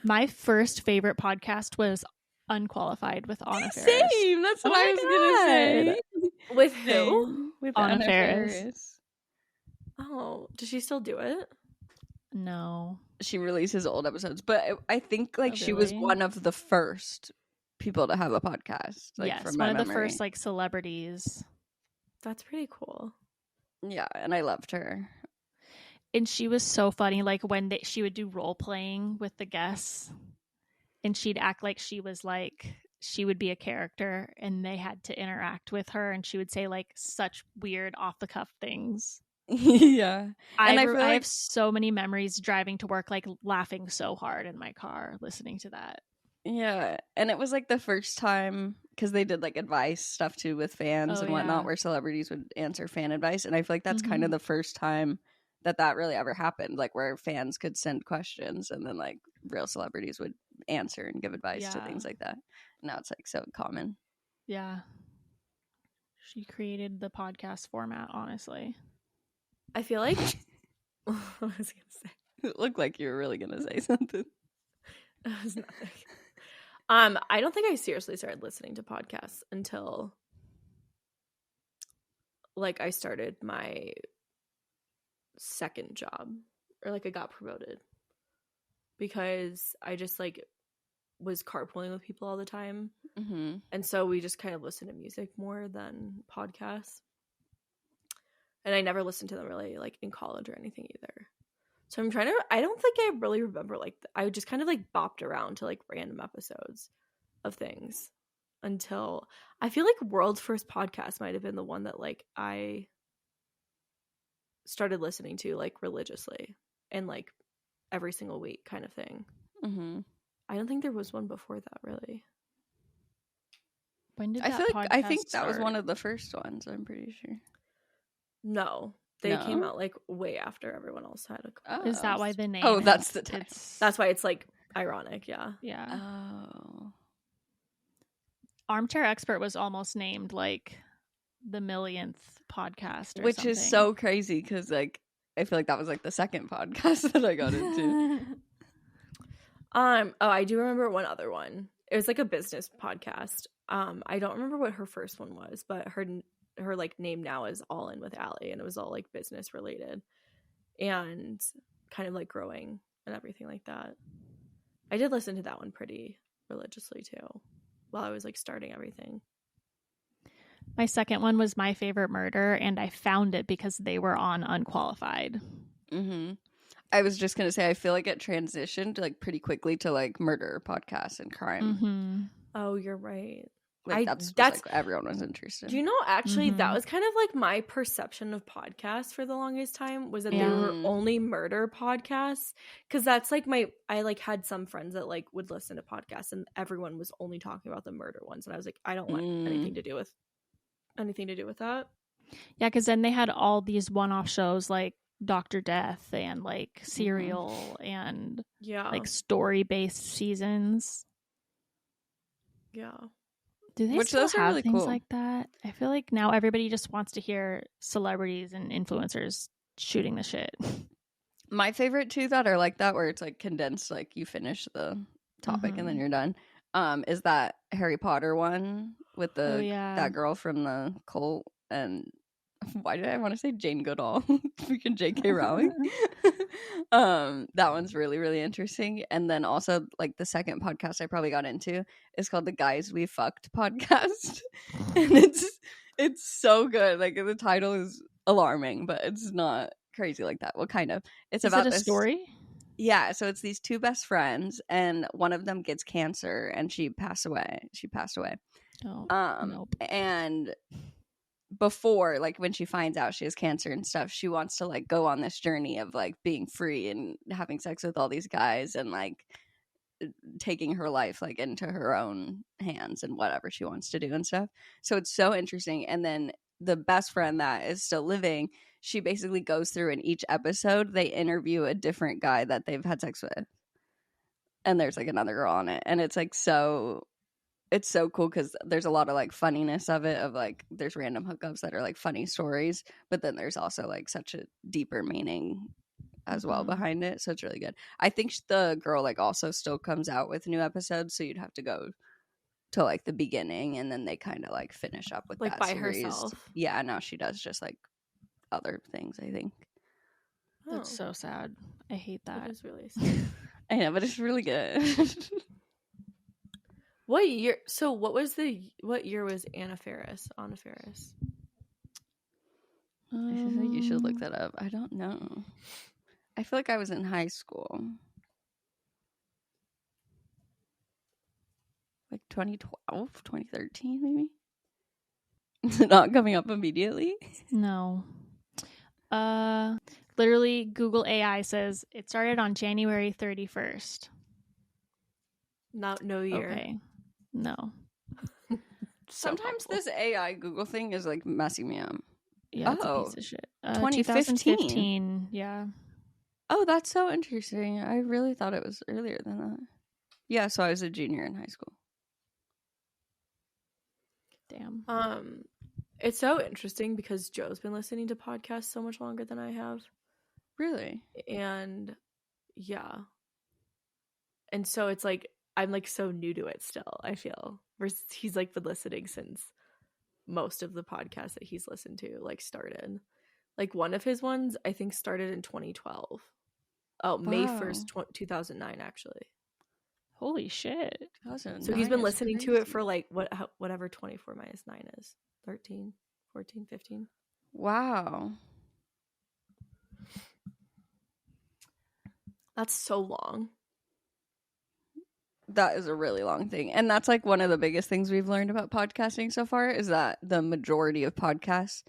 My first favorite podcast was Unqualified with Anna Faris. Same. That's what I was gonna say. With who? With Anna Faris. Oh, does she still do it? No. She releases old episodes, but I think like she was one of the first people to have a podcast. Like, yes, from one my of memory. the first like celebrities. That's pretty cool. Yeah, and I loved her. And she was so funny. Like when she would do role playing with the guests, and she'd act like she would be a character, and they had to interact with her, and she would say like such weird off the cuff things. Yeah, and I have so many memories driving to work, like laughing so hard in my car listening to that. Yeah, and it was like the first time, because they did like advice stuff too with fans and whatnot, where celebrities would answer fan advice, and I feel like that's kind of the first time that really ever happened, like where fans could send questions and then like real celebrities would answer and give advice to things like that. Now it's like so common. Yeah, she created the podcast format, honestly. I feel like what I was gonna say. It looked like you were really gonna say something. It was nothing. I don't think I seriously started listening to podcasts until like I started my second job, or like I got promoted, because I just like was carpooling with people all the time, and so we just kind of listened to music more than podcasts. And I never listened to them really like in college or anything either. So I don't think I really remember, like, I just kind of like bopped around to like random episodes of things until I feel like World's First Podcast might have been the one that like I started listening to like religiously and like every single week kind of thing. I don't think there was one before that really. When did I think that was one of the first ones, I'm pretty sure. No, they came out like way after everyone else had a. Is that why the name? Oh, that's the title. That's why it's like ironic. Yeah. Oh. Armchair Expert was almost named like the Millionth Podcast, which is so crazy because like I feel like that was like the second podcast that I got into. Oh, I do remember one other one. It was like a business podcast. I don't remember what her first one was, but her like name now is All In with Allie, and it was all like business related and kind of like growing and everything like that. I did listen to that one pretty religiously too while I was like starting everything. My second one was My Favorite Murder, and I found it because they were on Unqualified. I was just gonna say I feel like it transitioned like pretty quickly to like murder podcasts and crime. Oh, you're right. Like, that's like everyone was interested. Do you know, actually, that was kind of like my perception of podcasts for the longest time, was that they were only murder podcasts. Because that's like I like had some friends that like would listen to podcasts and everyone was only talking about the murder ones. And I was like, I don't want anything to do with that. Yeah, because then they had all these one-off shows like Dr. Death and like Serial and like story-based seasons. Yeah. Do they still have really things like that? I feel like now everybody just wants to hear celebrities and influencers shooting the shit. My favorite too that are like that, where it's like condensed, like you finish the topic and then you're done, is that Harry Potter one with the that girl from the cult. And why did I want to say Jane Goodall? Freaking J.K. Rowling. That one's really, really interesting. And then also like the second podcast I probably got into is called the Guys We Fucked Podcast. And it's so good. Like the title is alarming, but it's not crazy like that. Well, kind of. It's about a story? Yeah, so it's these two best friends, and one of them gets cancer, and she passed away. Oh, nope. And before, like when she finds out she has cancer and stuff, she wants to like go on this journey of like being free and having sex with all these guys and like taking her life like into her own hands and whatever she wants to do and stuff. So it's so interesting. And then the best friend that is still living, she basically goes through in each episode, they interview a different guy that they've had sex with. And there's like another girl on it. And it's like it's so cool because there's a lot of like funniness of it, of like there's random hookups that are like funny stories, but then there's also like such a deeper meaning as well behind it. So it's really good. I think the girl like also still comes out with new episodes, so you'd have to go to like the beginning and then they kind of like finish up with like that by series. herself. Yeah, now she does just like other things, I think. That's so sad. I hate that. That is really sad. I know, but it's really good. What year? So what year was Anna Faris? Anna Faris. I feel like you should look that up. I don't know. I feel like I was in high school. Like 2012, 2013 maybe? Is it not coming up immediately? No. Literally Google AI says it started on January 31st. No year. Okay. No. Sometimes this AI Google thing is like messing me up. Yeah, it's a piece of shit. 2015. Yeah. Oh, that's so interesting. I really thought it was earlier than that. Yeah, so I was a junior in high school. Damn. It's so interesting because Joe's been listening to podcasts so much longer than I have. Really? And yeah. And so it's like I'm like so new to it still, I feel. Versus he's like been listening since most of the podcasts that he's listened to like started. Like one of his ones I think started in 2012. Oh, wow. May 1st, 2009 actually. Holy shit. So he's been listening to it for like whatever 24 minus 9 is. 13, 14, 15. Wow. That's so long. That is a really long thing. And that's like one of the biggest things we've learned about podcasting so far is that the majority of podcasts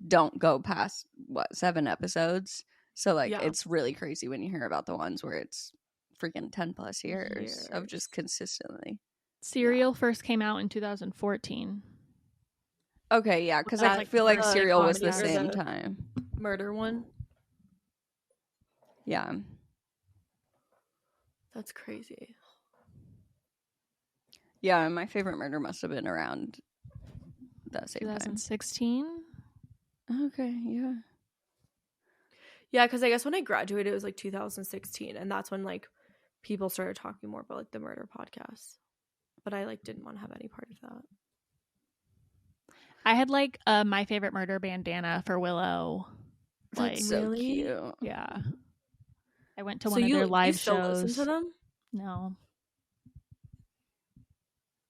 don't go past 7 episodes. So like it's really crazy when you hear about the ones where it's freaking 10 plus years of just consistently. Serial first came out in 2014. Okay, yeah, because I feel like Serial was the same time. Murder one? Yeah. That's crazy. Yeah, and my favorite murder must have been around that same 2016. Time. Okay, yeah. Yeah, because I guess when I graduated, it was like 2016, and that's when like people started talking more about like the murder podcasts. But I like didn't want to have any part of that. I had like my favorite murder bandana for Willow. Like that's so really cute. Yeah. I went to one of their live shows. You still listen to them? No.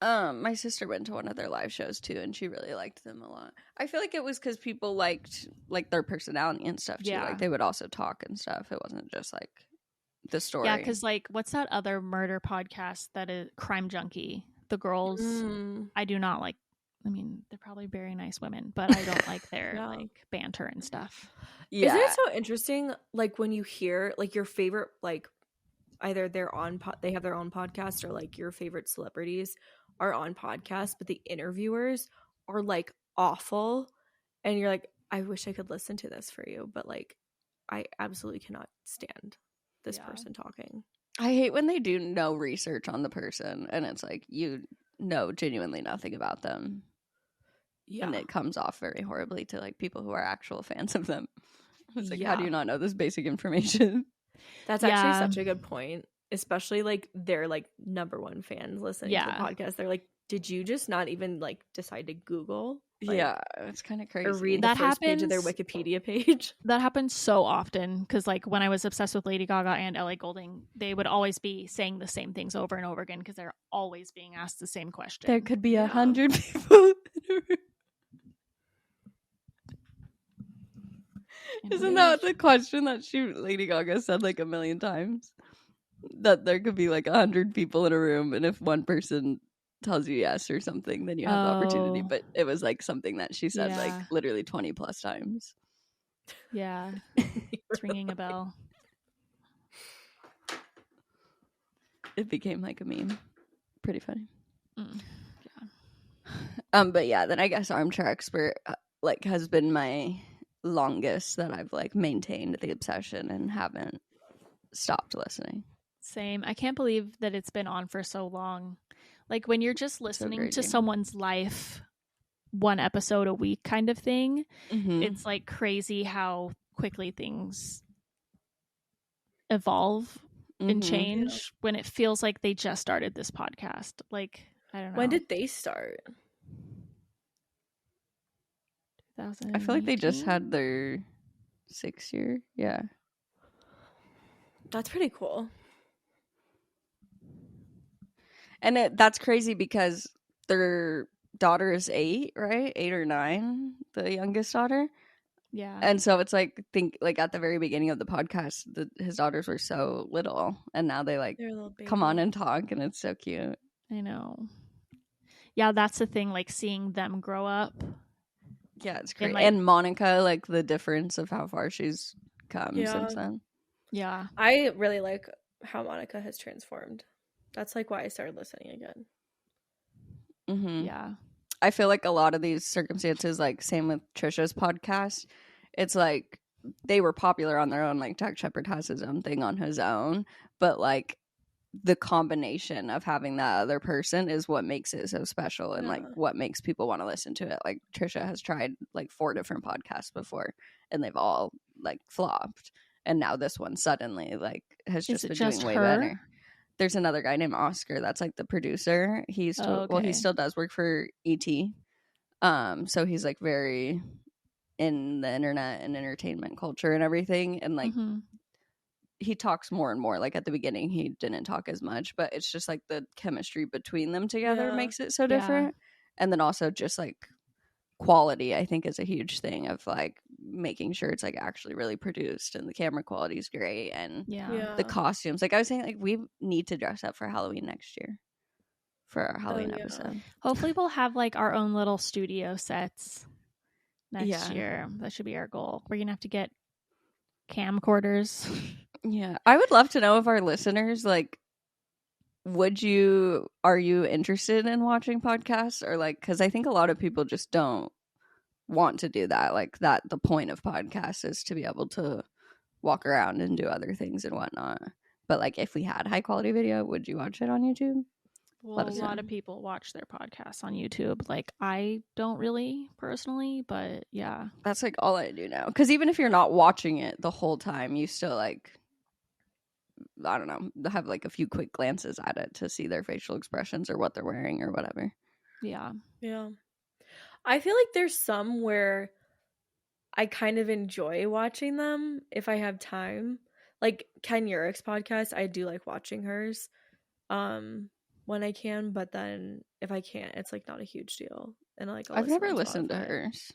My sister went to one of their live shows too, and she really liked them a lot. I feel like it was because people liked like their personality and stuff too. Yeah. Like they would also talk and stuff. It wasn't just like the story. Yeah, because like what's that other murder podcast that is Crime Junkie? The girls, I do not like. I mean, they're probably very nice women, but I don't like their like banter and stuff. Yeah. Isn't it so interesting? Like when you hear like your favorite, like either they're on they have their own podcast or like your favorite celebrities are on podcasts, but the interviewers are like awful, and you're like, I wish I could listen to this for you, but like I absolutely cannot stand this person talking. I hate when they do no research on the person, and it's like you know genuinely nothing about them. Yeah. And it comes off very horribly to like people who are actual fans of them. It's like, how do you not know this basic information? That's actually such a good point. Especially like their like number one fans listening to the podcast. They're like, did you just not even like decide to Google? Like, it's kind of crazy. Or read the first page of their Wikipedia page. That happens so often because like when I was obsessed with Lady Gaga and Ellie Goulding, they would always be saying the same things over and over again because they're always being asked the same question. There could be 100 people. Isn't that the question that Lady Gaga said like a million times? That there could be like 100 people in a room, and if one person tells you yes or something, then you have the opportunity. But it was like something that she said like literally 20 plus times. Yeah. It's ringing a bell. it became like a meme. Pretty funny. Yeah. But yeah, then I guess Armchair Expert like has been my longest that I've like maintained the obsession and haven't stopped listening. Same. I can't believe that it's been on for so long. Like when you're just listening to someone's life, one episode a week kind of thing, it's like crazy how quickly things evolve and change when it feels like they just started this podcast. Like, I don't know. When did they start? 2018? I feel like they just had their 6th year. Yeah. That's pretty cool. And that's crazy because their daughter is 8, right? 8 or 9, the youngest daughter. Yeah. And so it's like, think like at the very beginning of the podcast, his daughters were so little, and now they like come on and talk, and it's so cute. I know. Yeah, that's the thing, like seeing them grow up. Yeah, it's great. And Monica, like the difference of how far she's come since then. Yeah. I really like how Monica has transformed. That's like why I started listening again. Yeah. I feel like a lot of these circumstances, like same with Trisha's podcast, it's like they were popular on their own. Like Jack Shepard has his own thing on his own, but like the combination of having that other person is what makes it so special and like what makes people want to listen to it. Like Trisha has tried like 4 different podcasts before and they've all like flopped, and now this one suddenly like has just been doing way better. There's another guy named Oscar that's like the producer. He's well, he still does work for ET. So he's like very in the internet and entertainment culture and everything. And like he talks more and more. Like at the beginning he didn't talk as much, but it's just like the chemistry between them together makes it so different. And then also just like quality, I think, is a huge thing of like making sure it's like actually really produced and the camera quality is great and the costumes. Like I was saying, like we need to dress up for Halloween next year for our Halloween episode. Hopefully we'll have like our own little studio sets next year. That should be our goal. We're gonna have to get camcorders. Yeah, I would love to know if our listeners like, are you interested in watching podcasts, or like, because I think a lot of people just don't want to do that. Like that the point of podcasts is to be able to walk around and do other things and whatnot. But like if we had high quality video, would you watch it on YouTube? Well, a lot of people watch their podcasts on YouTube. Like I don't really personally, but yeah, that's like all I do now. Because even if you're not watching it the whole time, you still like, I don't know, have like a few quick glances at it to see their facial expressions or what they're wearing or whatever. Yeah. I feel like there's some where I kind of enjoy watching them if I have time. Like Ken Urick's podcast, I do like watching hers when I can, but then if I can't, it's like not a huge deal. And like I've never listened to hers.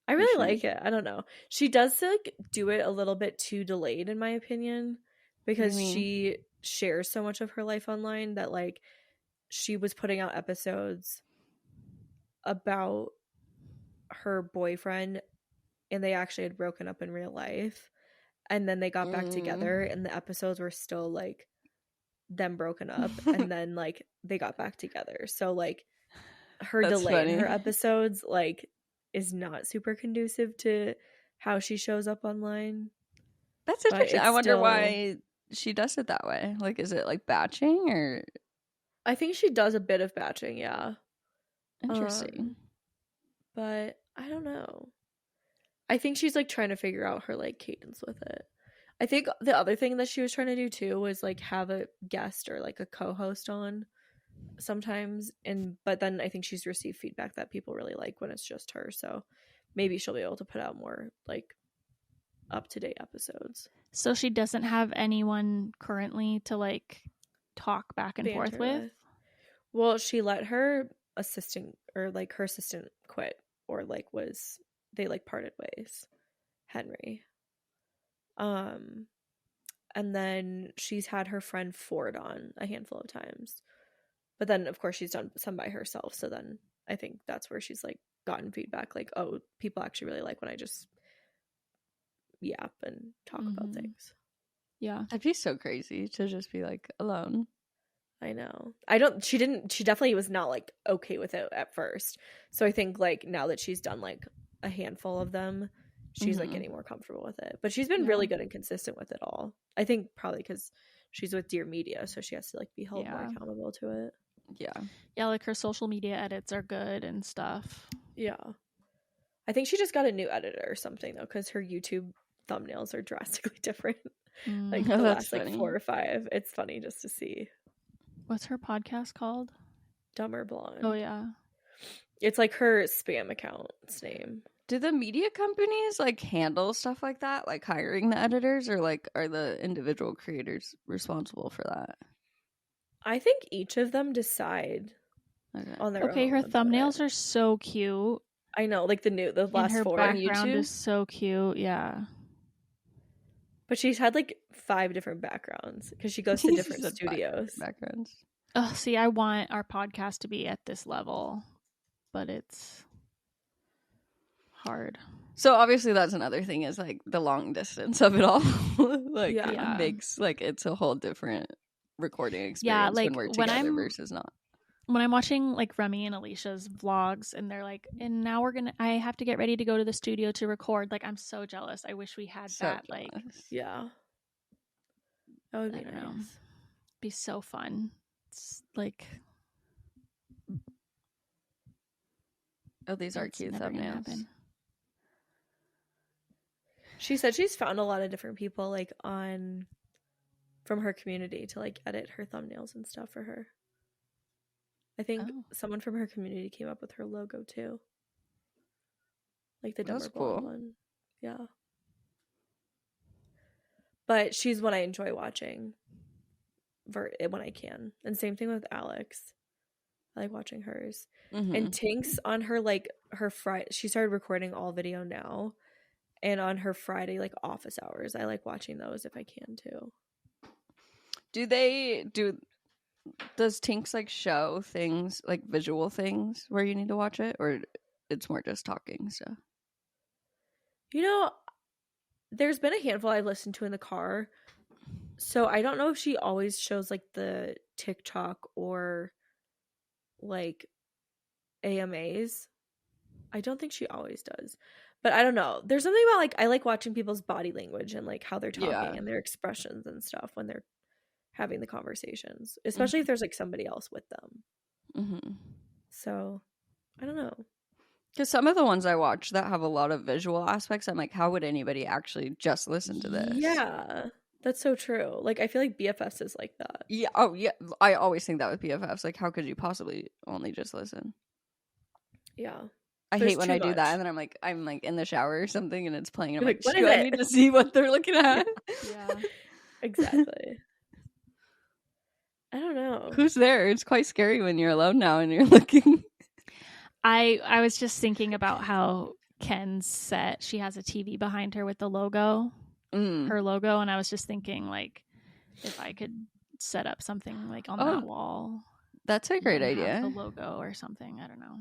I really like it. I don't know. She does like do it a little bit too delayed in my opinion, because she shares so much of her life online that like she was putting out episodes about her boyfriend and they actually had broken up in real life, and then they got back together and the episodes were still like them broken up and then like they got back together. So like her delay in her episodes like is not super conducive to how she shows up online. That's interesting. I wonder why she does it that way. Like, is it like batching or? I think she does a bit of batching, yeah. Interesting. But I don't know. I think she's like trying to figure out her like cadence with it. I think the other thing that she was trying to do too was like have a guest or like a co-host on sometimes, but then I think she's received feedback that people really like when it's just her, so maybe she'll be able to put out more like up-to-date episodes. So she doesn't have anyone currently to like talk back and forth with? Well, she let her assistant or like her assistant quit, or like they like parted ways, Henry. And then she's had her friend Ford on a handful of times, but then of course she's done some by herself, so then I think that's where she's like gotten feedback like, oh, people actually really like when I just yap and talk about things. Yeah, that'd be so crazy to just be like alone. I know. She definitely was not like okay with it at first. So I think like now that she's done like a handful of them, she's like getting more comfortable with it. But she's been really good and consistent with it all. I think probably because she's with Dear Media, so she has to like be held more accountable to it. Yeah, like her social media edits are good and stuff. Yeah. I think she just got a new editor or something though, because her YouTube thumbnails are drastically different. Like the last like 4 or 5. It's funny just to see. What's her podcast called? Dumb or Blonde. Oh yeah. It's like her spam account's name. Do the media companies like handle stuff like that, like hiring the editors, or like are the individual creators responsible for that? I think each of them decide on their own. Okay, her thumbnails are so cute. I know, like the last and her 4 background on YouTube is so cute. Yeah. But she's had like 5 different backgrounds because she goes to different studios. Backgrounds. Oh, see, I want our podcast to be at this level, but it's hard. So obviously that's another thing is like the long distance of it all. Like it makes like it's a whole different recording experience like when we're together versus not. When I'm watching like Remy and Alicia's vlogs and they're like, and now I have to get ready to go to the studio to record. Like, I'm so jealous. I wish we had that. Jealous. Like, yeah. That would be nice. Be so fun. It's like, oh, these are cute thumbnails. She said she's found a lot of different people like from her community to like edit her thumbnails and stuff for her. I think someone from her community came up with her logo too. Like the Dumber Blonde one. Yeah. But she's one I enjoy watching when I can. And same thing with Alex. I like watching hers. And Tinks on her like her Friday, she started recording all video now. And on her Friday like office hours, I like watching those if I can too. Does Tinks like show things like visual things where you need to watch it, or it's more just talking stuff? You know, there's been a handful I've listened to in the car, so I don't know if she always shows like the TikTok or like AMAs. I don't think she always does, but I don't know. There's something about like I like watching people's body language and like how they're talking and their expressions and stuff when they're having the conversations, especially if there's like somebody else with them. So I don't know, because some of the ones I watch that have a lot of visual aspects, I'm like, how would anybody actually just listen to this? Yeah, that's so true. Like I feel like BFFs is like that. Yeah. Oh yeah, I always think that with BFFs, like how could you possibly only just listen? Yeah, I hate when I do that, and then I'm like in the shower or something and it's playing and I'm like, what do I need to see what they're looking at? Yeah, exactly. I don't know. Who's there? It's quite scary when you're alone now and you're looking. I was just thinking about how Ken's set, she has a TV behind her with the logo, her logo, and I was just thinking like if I could set up something like on that wall. That's a great idea. The logo or something. I don't know.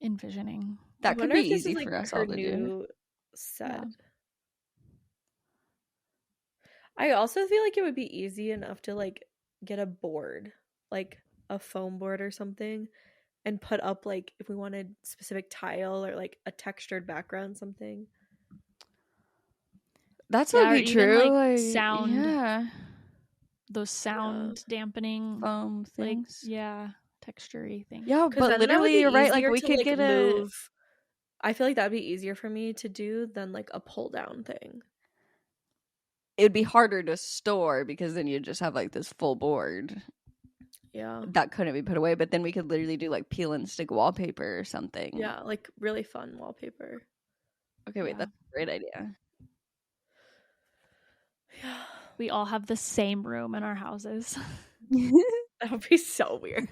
Envisioning. That could be easy for us all to do. Set. Yeah. I also feel like it would be easy enough to like get a board, like a foam board or something, and put up like if we wanted specific tile or like a textured background, something. That's would be true. Like sound. Yeah. Those sound dampening foam things. Like, texture-y things. Yeah, but literally you're right. Like we could get move. I feel like that'd be easier for me to do than like a pull down thing. It would be harder to store because then you'd just have like this full board. Yeah. That couldn't be put away, but then we could literally do like peel and stick wallpaper or something. Yeah, like really fun wallpaper. Okay, wait, that's a great idea. Yeah. We all have the same room in our houses. That would be so weird.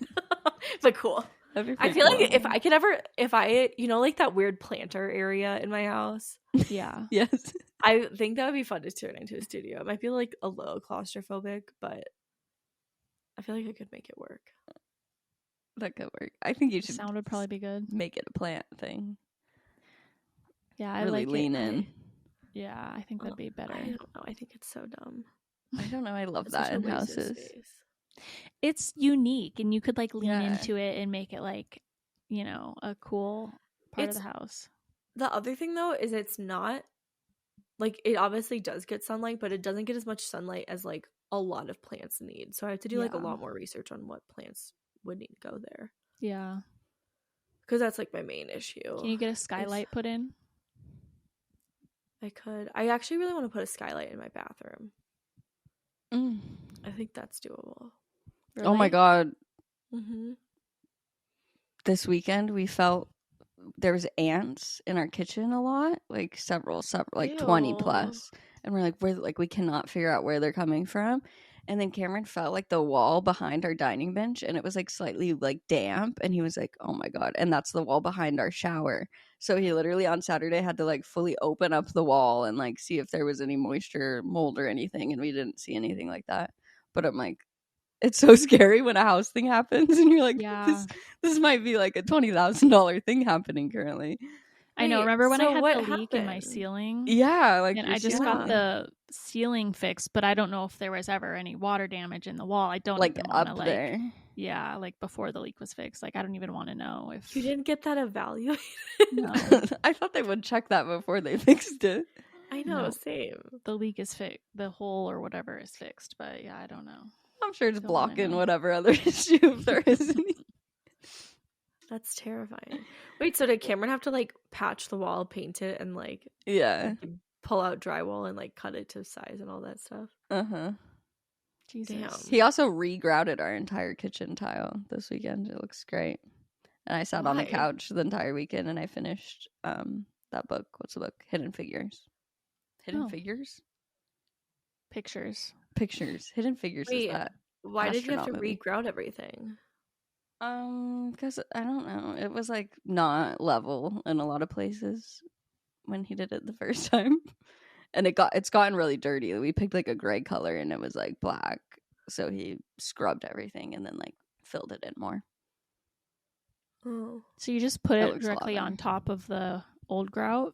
But cool. I feel like if I you know, like that weird planter area in my house. Yeah. Yes. I think that would be fun to turn into a studio. It might be like a little claustrophobic, but I feel like I could make it work. That could work. I think you should. Sound would probably be good. Make it a plant thing. Yeah, I really like lean in. Yeah, I think that'd be better. I don't know. I think it's so dumb. I don't know. I love that in houses. It's unique, and you could like lean into it and make it like, you know, a cool part of the house. The other thing though is it's not like, it obviously does get sunlight, but it doesn't get as much sunlight as like a lot of plants need. So I have to do like a lot more research on what plants would need to go there. Yeah. Because that's like my main issue. Can you get a skylight put in? I could. I actually really want to put a skylight in my bathroom. I think that's doable. Really? Oh my God. Mm-hmm. This weekend we felt there was ants in our kitchen a lot, like several like Ew. 20 plus. And we're like, we cannot figure out where they're coming from. And then Cameron felt like the wall behind our dining bench, and it was like slightly like damp, and he was like, oh my God. And that's the wall behind our shower. So he literally on Saturday had to like fully open up the wall and like see if there was any moisture, mold or anything, and we didn't see anything like that. But I'm like, it's so scary when a house thing happens and you're like, this might be like a $20,000 thing happening currently. I know. Remember when I had the leak in my ceiling? Yeah, like, and I just got the ceiling fixed, but I don't know if there was ever any water damage in the wall. I don't like even up wanna, there. Yeah, like before the leak was fixed. Like I don't even want to know if you didn't get that evaluated. No, I thought they would check that before they fixed it. I know, same. The leak is fixed. The hole or whatever is fixed, but yeah, I don't know. I'm sure it's blocking whatever other issue if there is any. That's terrifying. Wait, so did Cameron have to like patch the wall, paint it, and like pull out drywall and like cut it to size and all that stuff? Jesus. Damn. He also re-grouted our entire kitchen tile this weekend. It looks great. And I sat on the couch the entire weekend and I finished that book. What's the book? Hidden Figures. Hidden Figures? Pictures. Hidden Figures. Wait, is that why did you have to re-grout everything? Because I don't know. It was like not level in a lot of places when he did it the first time. And it's gotten really dirty. We picked like a gray color and it was like black. So he scrubbed everything and then like filled it in more. Oh. So you just put it directly on top of the old grout?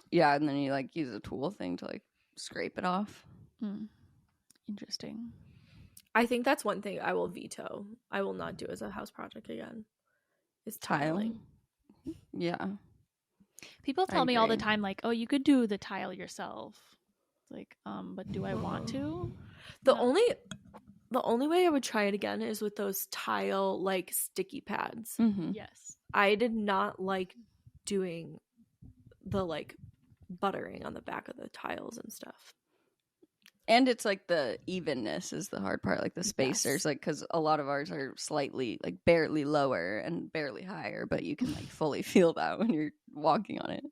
Yeah, and then you like use a tool thing to like scrape it off. Interesting. I think that's one thing I will veto. I will not do as a house project again. Is tiling. Yeah. People tell me all the time, like, oh, you could do the tile yourself. It's like, but do I want to? The only way I would try it again is with those tile like sticky pads. Mm-hmm. Yes. I did not like doing the like buttering on the back of the tiles and stuff. And it's like the evenness is the hard part, like the spacers, like because a lot of ours are slightly like barely lower and barely higher, but you can like fully feel that when you're walking on it.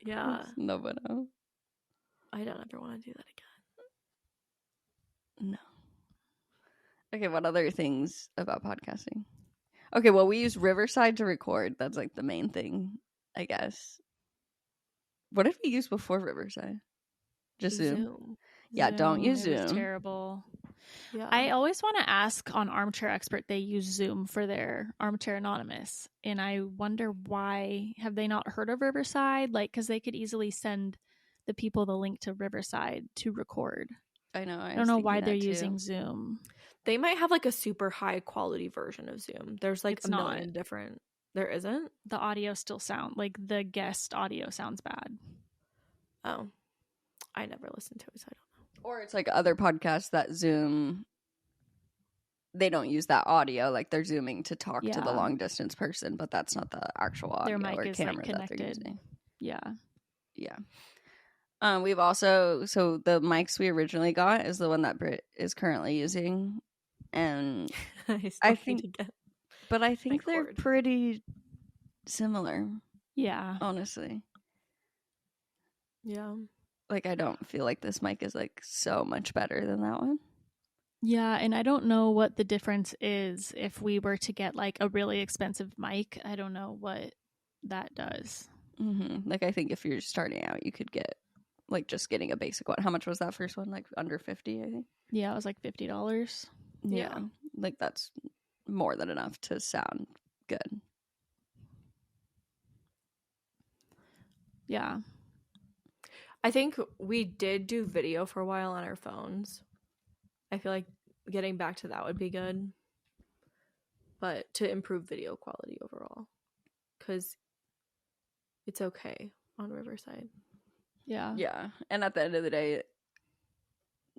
Yeah. No, but no. I don't ever want to do that again. No. Okay, what other things about podcasting? Okay, well, we use Riverside to record. That's like the main thing, I guess. What did we use before Riverside? Just Zoom. Yeah, Zoom. Don't use Zoom. It was terrible. Yeah. I always want to ask on Armchair Expert, they use Zoom for their Armchair Anonymous. And I wonder why. Have they not heard of Riverside? Like, because they could easily send the people the link to Riverside to record. I know. I don't know why they're using Zoom. They might have like a super high quality version of Zoom. There's like a million different. There isn't? The audio still like the guest audio sounds bad. Oh. I never listened to it, so I don't know. Or it's like other podcasts that Zoom, they don't use that audio. Like they're Zooming to talk to the long distance person, but that's not the actual audio their mic or is camera like connected. that they're using. Yeah. Yeah. We've also, so the mics we originally got is the one that Britt is currently using. And I think they're pretty similar. Yeah. Honestly. Yeah. Like, I don't feel like this mic is like so much better than that one. Yeah, and I don't know what the difference is if we were to get like a really expensive mic. I don't know what that does. Mm-hmm. Like, I think if you're starting out, you could get like just getting a basic one. How much was that first one? Like under 50, I think. Yeah, it was like $50. Yeah. Like that's more than enough to sound good. Yeah. I think we did do video for a while on our phones. I feel like getting back to that would be good. But to improve video quality overall. Because it's okay on Riverside. Yeah. Yeah. And at the end of the day,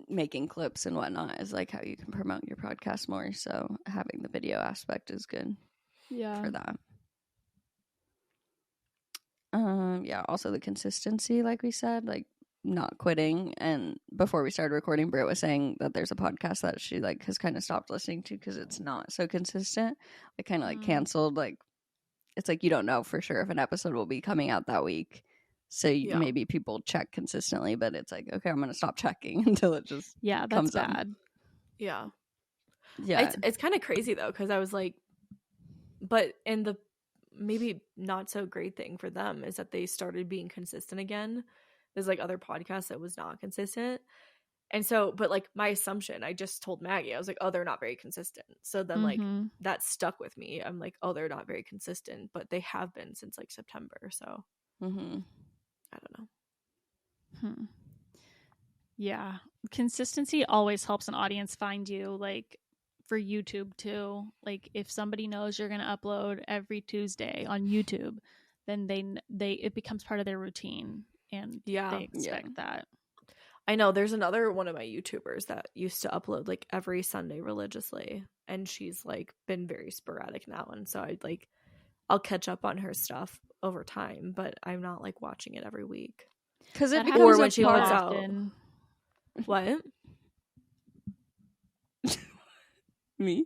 making clips and whatnot is like how you can promote your podcast more. So having the video aspect is good for that. Yeah, also the consistency, like we said, like not quitting. And before we started recording, Britt was saying that there's a podcast that she like has kind of stopped listening to because it's not so consistent. Like kind of like canceled. Like it's like you don't know for sure if an episode will be coming out that week. So maybe people check consistently, but it's like, okay, I'm going to stop checking until it just comes bad. Up. Yeah. Yeah. It's kind of crazy though, because I was like, but in the maybe not so great thing for them is that they started being consistent again. There's like other podcasts that was not consistent. And so, but like my assumption, I just told Maggie, I was like, oh, they're not very consistent. So then like that stuck with me. I'm like, oh, they're not very consistent, but they have been since like September. So I don't know. Yeah. Consistency always helps an audience find you, like for YouTube too. Like if somebody knows you're going to upload every Tuesday on YouTube, then they it becomes part of their routine and they expect that. I know there's another one of my YouTubers that used to upload like every Sunday religiously, and she's like been very sporadic now, and so I'll catch up on her stuff over time, but I'm not like watching it every week. Because it or when she puts out what? Me?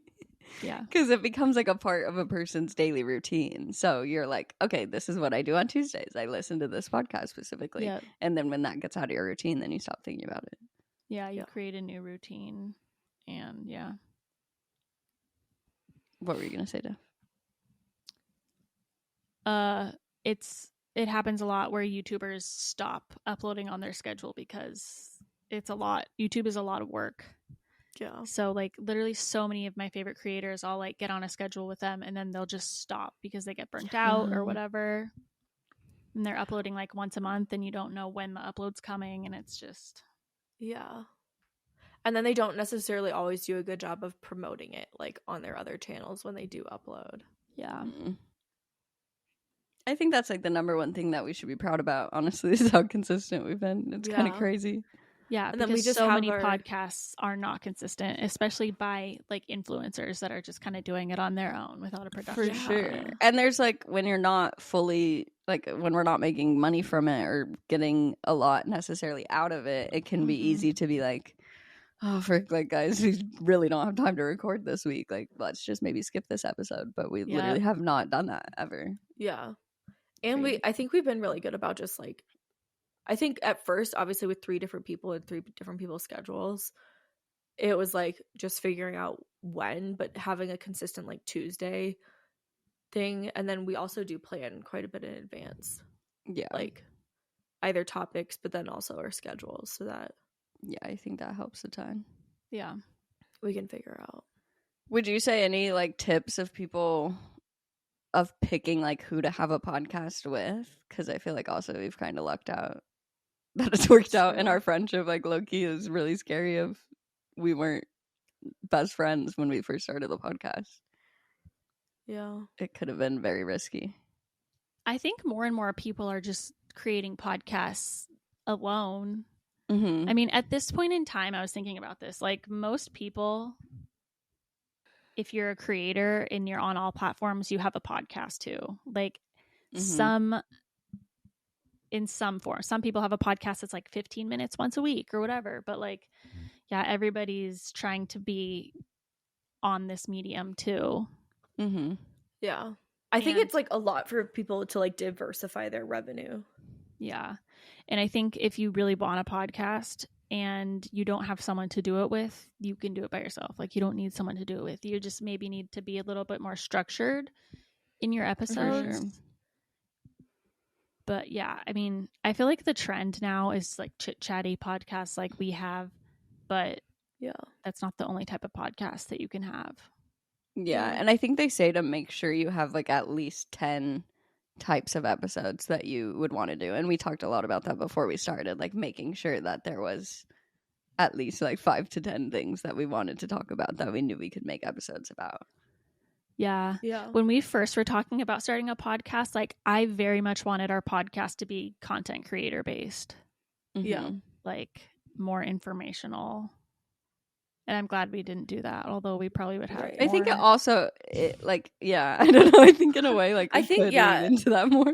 Yeah. Because it becomes like a part of a person's daily routine. So you're like, okay, this is what I do on Tuesdays. I listen to this podcast specifically. Yep. And then when that gets out of your routine, then you stop thinking about it. Yeah, you create a new routine. And What were you going to say, Def? It happens a lot where YouTubers stop uploading on their schedule because it's a lot. YouTube is a lot of work. Yeah. So like literally so many of my favorite creators, I'll like get on a schedule with them and then they'll just stop because they get burnt out or whatever. And they're uploading like once a month and you don't know when the upload's coming, and it's just and then they don't necessarily always do a good job of promoting it like on their other channels when they do upload. I think that's like the number one thing that we should be proud about, honestly, is how consistent we've been. It's kind of crazy. Yeah, and then we just so many podcasts are not consistent, especially by like influencers that are just kind of doing it on their own without a production. For sure. And there's like when you're not fully like when we're not making money from it or getting a lot necessarily out of it, it can be easy to be like, oh, frick, like guys, we really don't have time to record this week. Like, let's just maybe skip this episode. But we literally have not done that ever. Yeah. And I think we've been really good about just like, I think at first, obviously with 3 different people and 3 different people's schedules, it was like just figuring out when, but having a consistent like Tuesday thing. And then we also do plan quite a bit in advance. Yeah. Like either topics, but then also our schedules so that. Yeah, I think that helps a ton. Yeah. We can figure out. Would you say any like tips of people of picking like who to have a podcast with? Because I feel like also we've kind of lucked out that it's worked out in our friendship. Like low-key is really scary if we weren't best friends when we first started the podcast. Yeah. It could have been very risky. I think more and more people are just creating podcasts alone. I mean, at this point in time, I was thinking about this. Like most people, if you're a creator and you're on all platforms, you have a podcast too. Like in some form. Some people have a podcast that's like 15 minutes once a week or whatever. But like, yeah, everybody's trying to be on this medium too. Yeah. I think it's like a lot for people to like diversify their revenue. Yeah. And I think if you really want a podcast and you don't have someone to do it with, you can do it by yourself. Like you don't need someone to do it with. You just maybe need to be a little bit more structured in your episodes. Sure. But yeah, I mean, I feel like the trend now is like chit-chatty podcasts like we have, but that's not the only type of podcast that you can have. Yeah, and I think they say to make sure you have like at least 10 types of episodes that you would want to do. And we talked a lot about that before we started, like making sure that there was at least like 5 to 10 things that we wanted to talk about that we knew we could make episodes about. Yeah. When we first were talking about starting a podcast, like I very much wanted our podcast to be content creator based. Yeah. Like more informational. And I'm glad we didn't do that, although we probably would have. Right. I think it also, like, yeah, I don't know. I think in a way, like, I think, could lean into that more.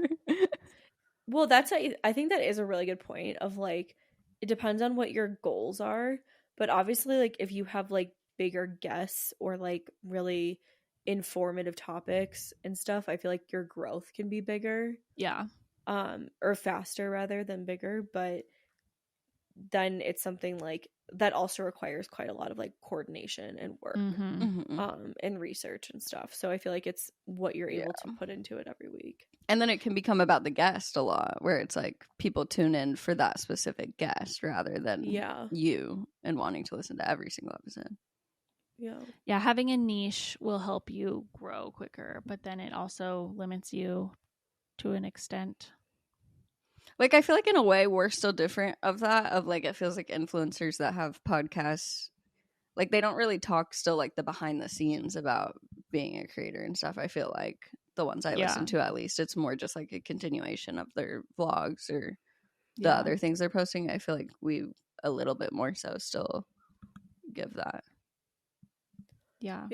Well, I think that is a really good point of like, it depends on what your goals are. But obviously, like, if you have like bigger guests or like really informative topics and stuff, I feel like your growth can be bigger. Yeah. Or faster rather than bigger. But then it's something like that also requires quite a lot of like coordination and work and research and stuff. So I feel like it's what you're able to put into it every week. And then it can become about the guest a lot, where it's like people tune in for that specific guest rather than you and wanting to listen to every single episode. Yeah, having a niche will help you grow quicker, but then it also limits you to an extent. Like, I feel like in a way we're still different of that, of like, it feels like influencers that have podcasts, like they don't really talk still like the behind the scenes about being a creator and stuff. I feel like the ones I listen to, at least, it's more just like a continuation of their vlogs or the other things they're posting. I feel like we a little bit more so still give that. Yeah.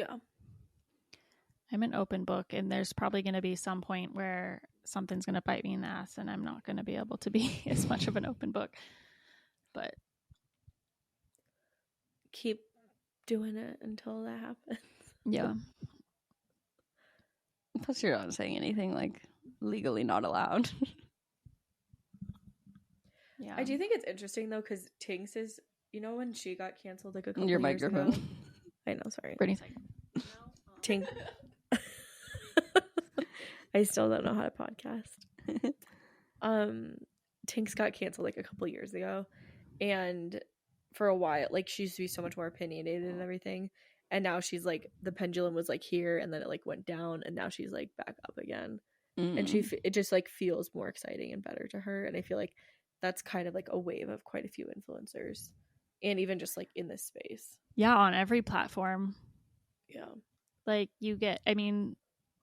I'm an open book, and there's probably going to be some point where something's going to bite me in the ass and I'm not going to be able to be as much of an open book. But keep doing it until that happens. Yeah. Plus you're not saying anything like legally not allowed. Yeah. I do think it's interesting though, because Tinks is, you know, when she got canceled like a couple Your years microphone. ago? I know, sorry. Brittany's like, Tinks. I still don't know how to podcast. Tinks got canceled like a couple years ago, and for a while, like, she used to be so much more opinionated and everything, and now she's like, the pendulum was like here and then it like went down and now she's like back up again. And it just like feels more exciting and better to her, and I feel like that's kind of like a wave of quite a few influencers, and even just like in this space. Yeah, on every platform. Yeah. Like I mean,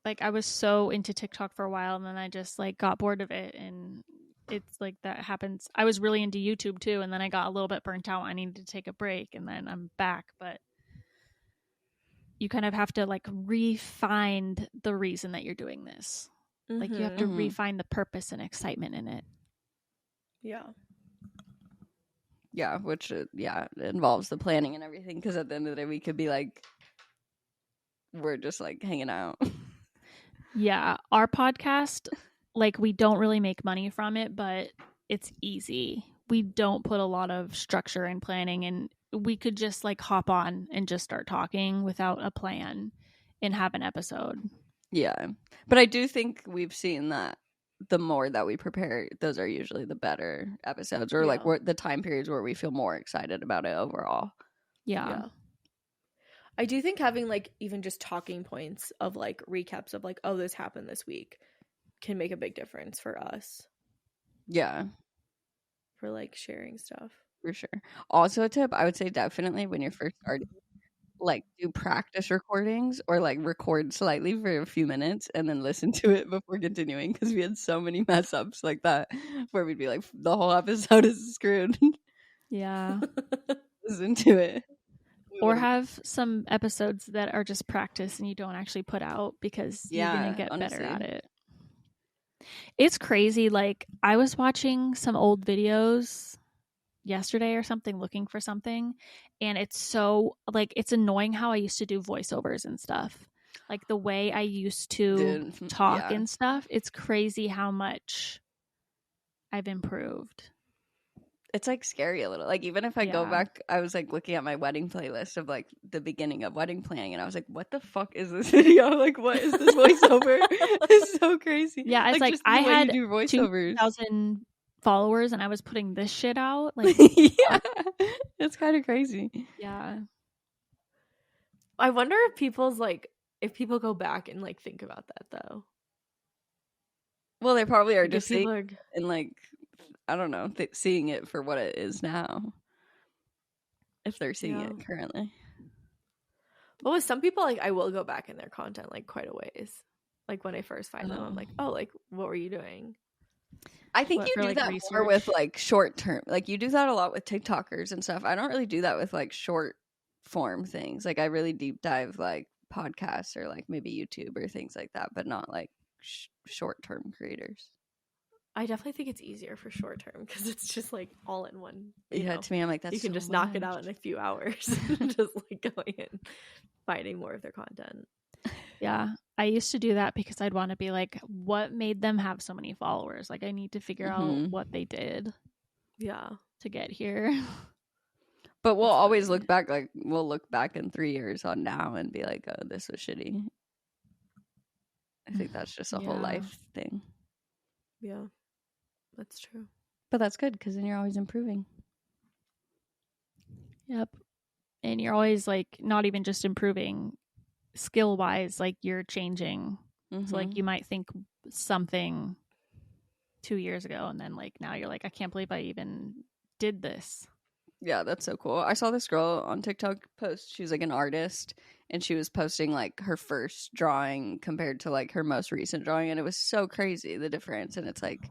like I was so into TikTok for a while and then I just like got bored of it, and it's like that happens. I was really into YouTube too, and then I got a little bit burnt out. I needed to take a break, and then I'm back, but you kind of have to like re-find the reason that you're doing this. Like you have to re-find the purpose and excitement in it. Yeah, which it involves the planning and everything, because at the end of the day we could be like, we're just like hanging out. Yeah, our podcast, like, we don't really make money from it, but it's easy. We don't put a lot of structure and planning, and we could just like hop on and just start talking without a plan and have an episode. Yeah, but I do think we've seen that the more that we prepare, those are usually the better episodes, or like the time periods where we feel more excited about it overall. Yeah. I do think having like even just talking points of like recaps of like, oh, this happened this week can make a big difference for us. Yeah. For like sharing stuff. For sure. Also a tip, I would say definitely when you're first starting, like do practice recordings or like record slightly for a few minutes and then listen to it before continuing, because we had so many mess ups like that where we'd be like, the whole episode is screwed. Yeah. Listen to it. Or have some episodes that are just practice and you don't actually put out, because you're going to get better at it. It's crazy. Like, I was watching some old videos yesterday or something, looking for something, and it's so, like, it's annoying how I used to do voiceovers and stuff. Like, the way I used to talk and stuff. It's crazy how much I've improved. It's like scary a little. Like, even if I go back, I was like looking at my wedding playlist of like the beginning of wedding planning, and I was like, what the fuck is this video? Like, what is this voiceover? It's so crazy. Yeah, it's like I had 2,000 followers and I was putting this shit out. Like, yeah, it's kind of crazy. Yeah. I wonder if people go back and like think about that though. Well, they probably are just seeing it and like, I don't know, seeing it for what it is now. If they're seeing it currently. But with some people, like, I will go back in their content like quite a ways. Like when I first find them, I'm like, oh, like, what were you doing? I think you do like that research? More with like short term. Like you do that a lot with TikTokers and stuff. I don't really do that with like short form things. Like I really deep dive like podcasts or like maybe YouTube or things like that, but not like short term creators. I definitely think it's easier for short term because it's just like all in one. Yeah, to me, I'm like, that's you can just knock it out in a few hours. Just like going and finding more of their content. Yeah, I used to do that because I'd want to be like, what made them have so many followers? Like, I need to figure out what they did. Yeah, to get here. But we'll always look back. Like we'll look back in 3 years on now and be like, oh, this was shitty. I think that's just a whole life thing. Yeah. That's true. But that's good because then you're always improving. Yep. And you're always like not even just improving skill wise, like you're changing. So like you might think something 2 years ago and then like now you're like, I can't believe I even did this. Yeah, that's so cool. I saw this girl on TikTok post. She was like an artist and she was posting like her first drawing compared to like her most recent drawing. And it was so crazy, the difference. And it's like,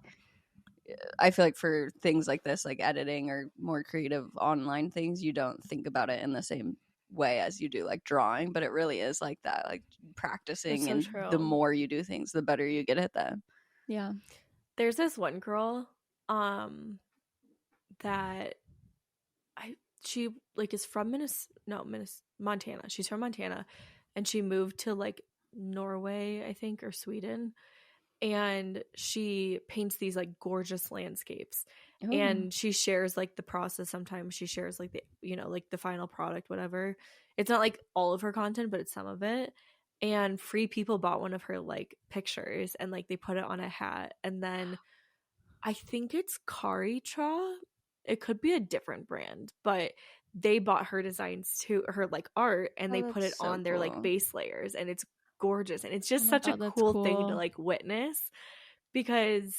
I feel like for things like this, like editing or more creative online things, you don't think about it in the same way as you do like drawing, but it really is like that, like practicing. And the more you do things, the better you get at them. Yeah. There's this one girl that she like is from Montana. She's from Montana and she moved to like Norway, I think, or Sweden. And she paints these like gorgeous landscapes. Oh. And she shares like the process. Sometimes she shares like the, you know, like the final product, whatever. It's not like all of her content, but it's some of it. And Free People bought one of her like pictures and like they put it on a hat. And then I think it's Karitra. It could be a different brand, but they bought her designs too, her like art, and they put it on their like base layers, and it's gorgeous. And it's just such a cool thing to like witness, because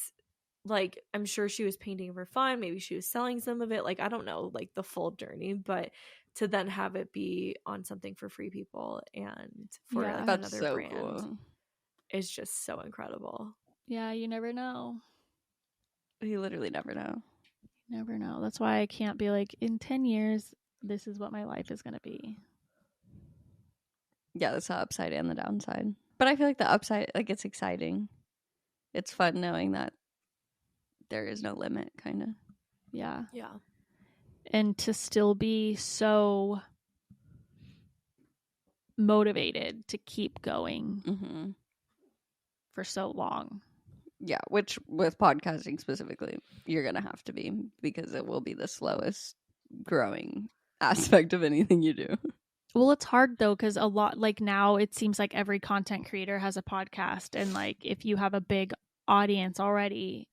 like I'm sure she was painting for fun, maybe she was selling some of it, like I don't know like the full journey, but to then have it be on something for Free People and for like another brand is just so incredible. Yeah, you never know. You literally never know. Never know. That's why I can't be like, in 10 years, this is what my life is going to be. Yeah, that's the upside and the downside. But I feel like the upside, like, it's exciting. It's fun knowing that there is no limit, kind of. Yeah. Yeah. And to still be so motivated to keep going for so long. Yeah, which with podcasting specifically, you're going to have to be, because it will be the slowest growing aspect of anything you do. Well, it's hard though, because a lot, like now it seems like every content creator has a podcast. And like if you have a big audience already,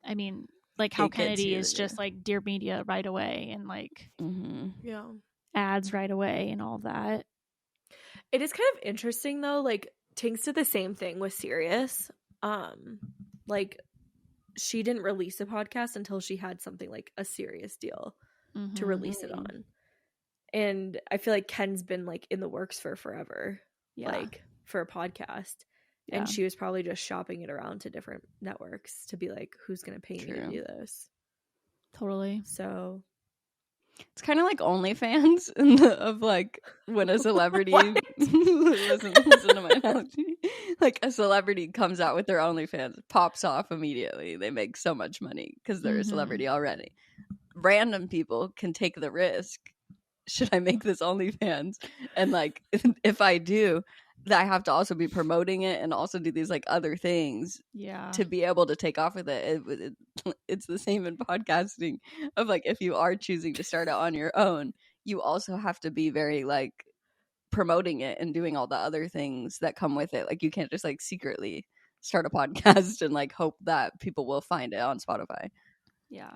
I mean, like how Kennedy is just like Dear Media right away and like ads right away and all that. It is kind of interesting though, like Tinks did the same thing with Sirius. Like she didn't release a podcast until she had something like a serious deal to release it on. And I feel like Ken's been like in the works for forever, like for a podcast. Yeah. And she was probably just shopping it around to different networks to be like, who's going to pay me to do this? Totally. So it's kind of like OnlyFans of like when a celebrity listen to my analogy. Like a celebrity comes out with their OnlyFans, pops off immediately. They make so much money because they're a celebrity already. Random people can take the risk. Should I make this OnlyFans? And like if I do, I have to also be promoting it and also do these like other things to be able to take off with it. It's the same in podcasting of like, if you are choosing to start it on your own, you also have to be very like promoting it and doing all the other things that come with it. Like you can't just like secretly start a podcast and like hope that people will find it on Spotify. Yeah.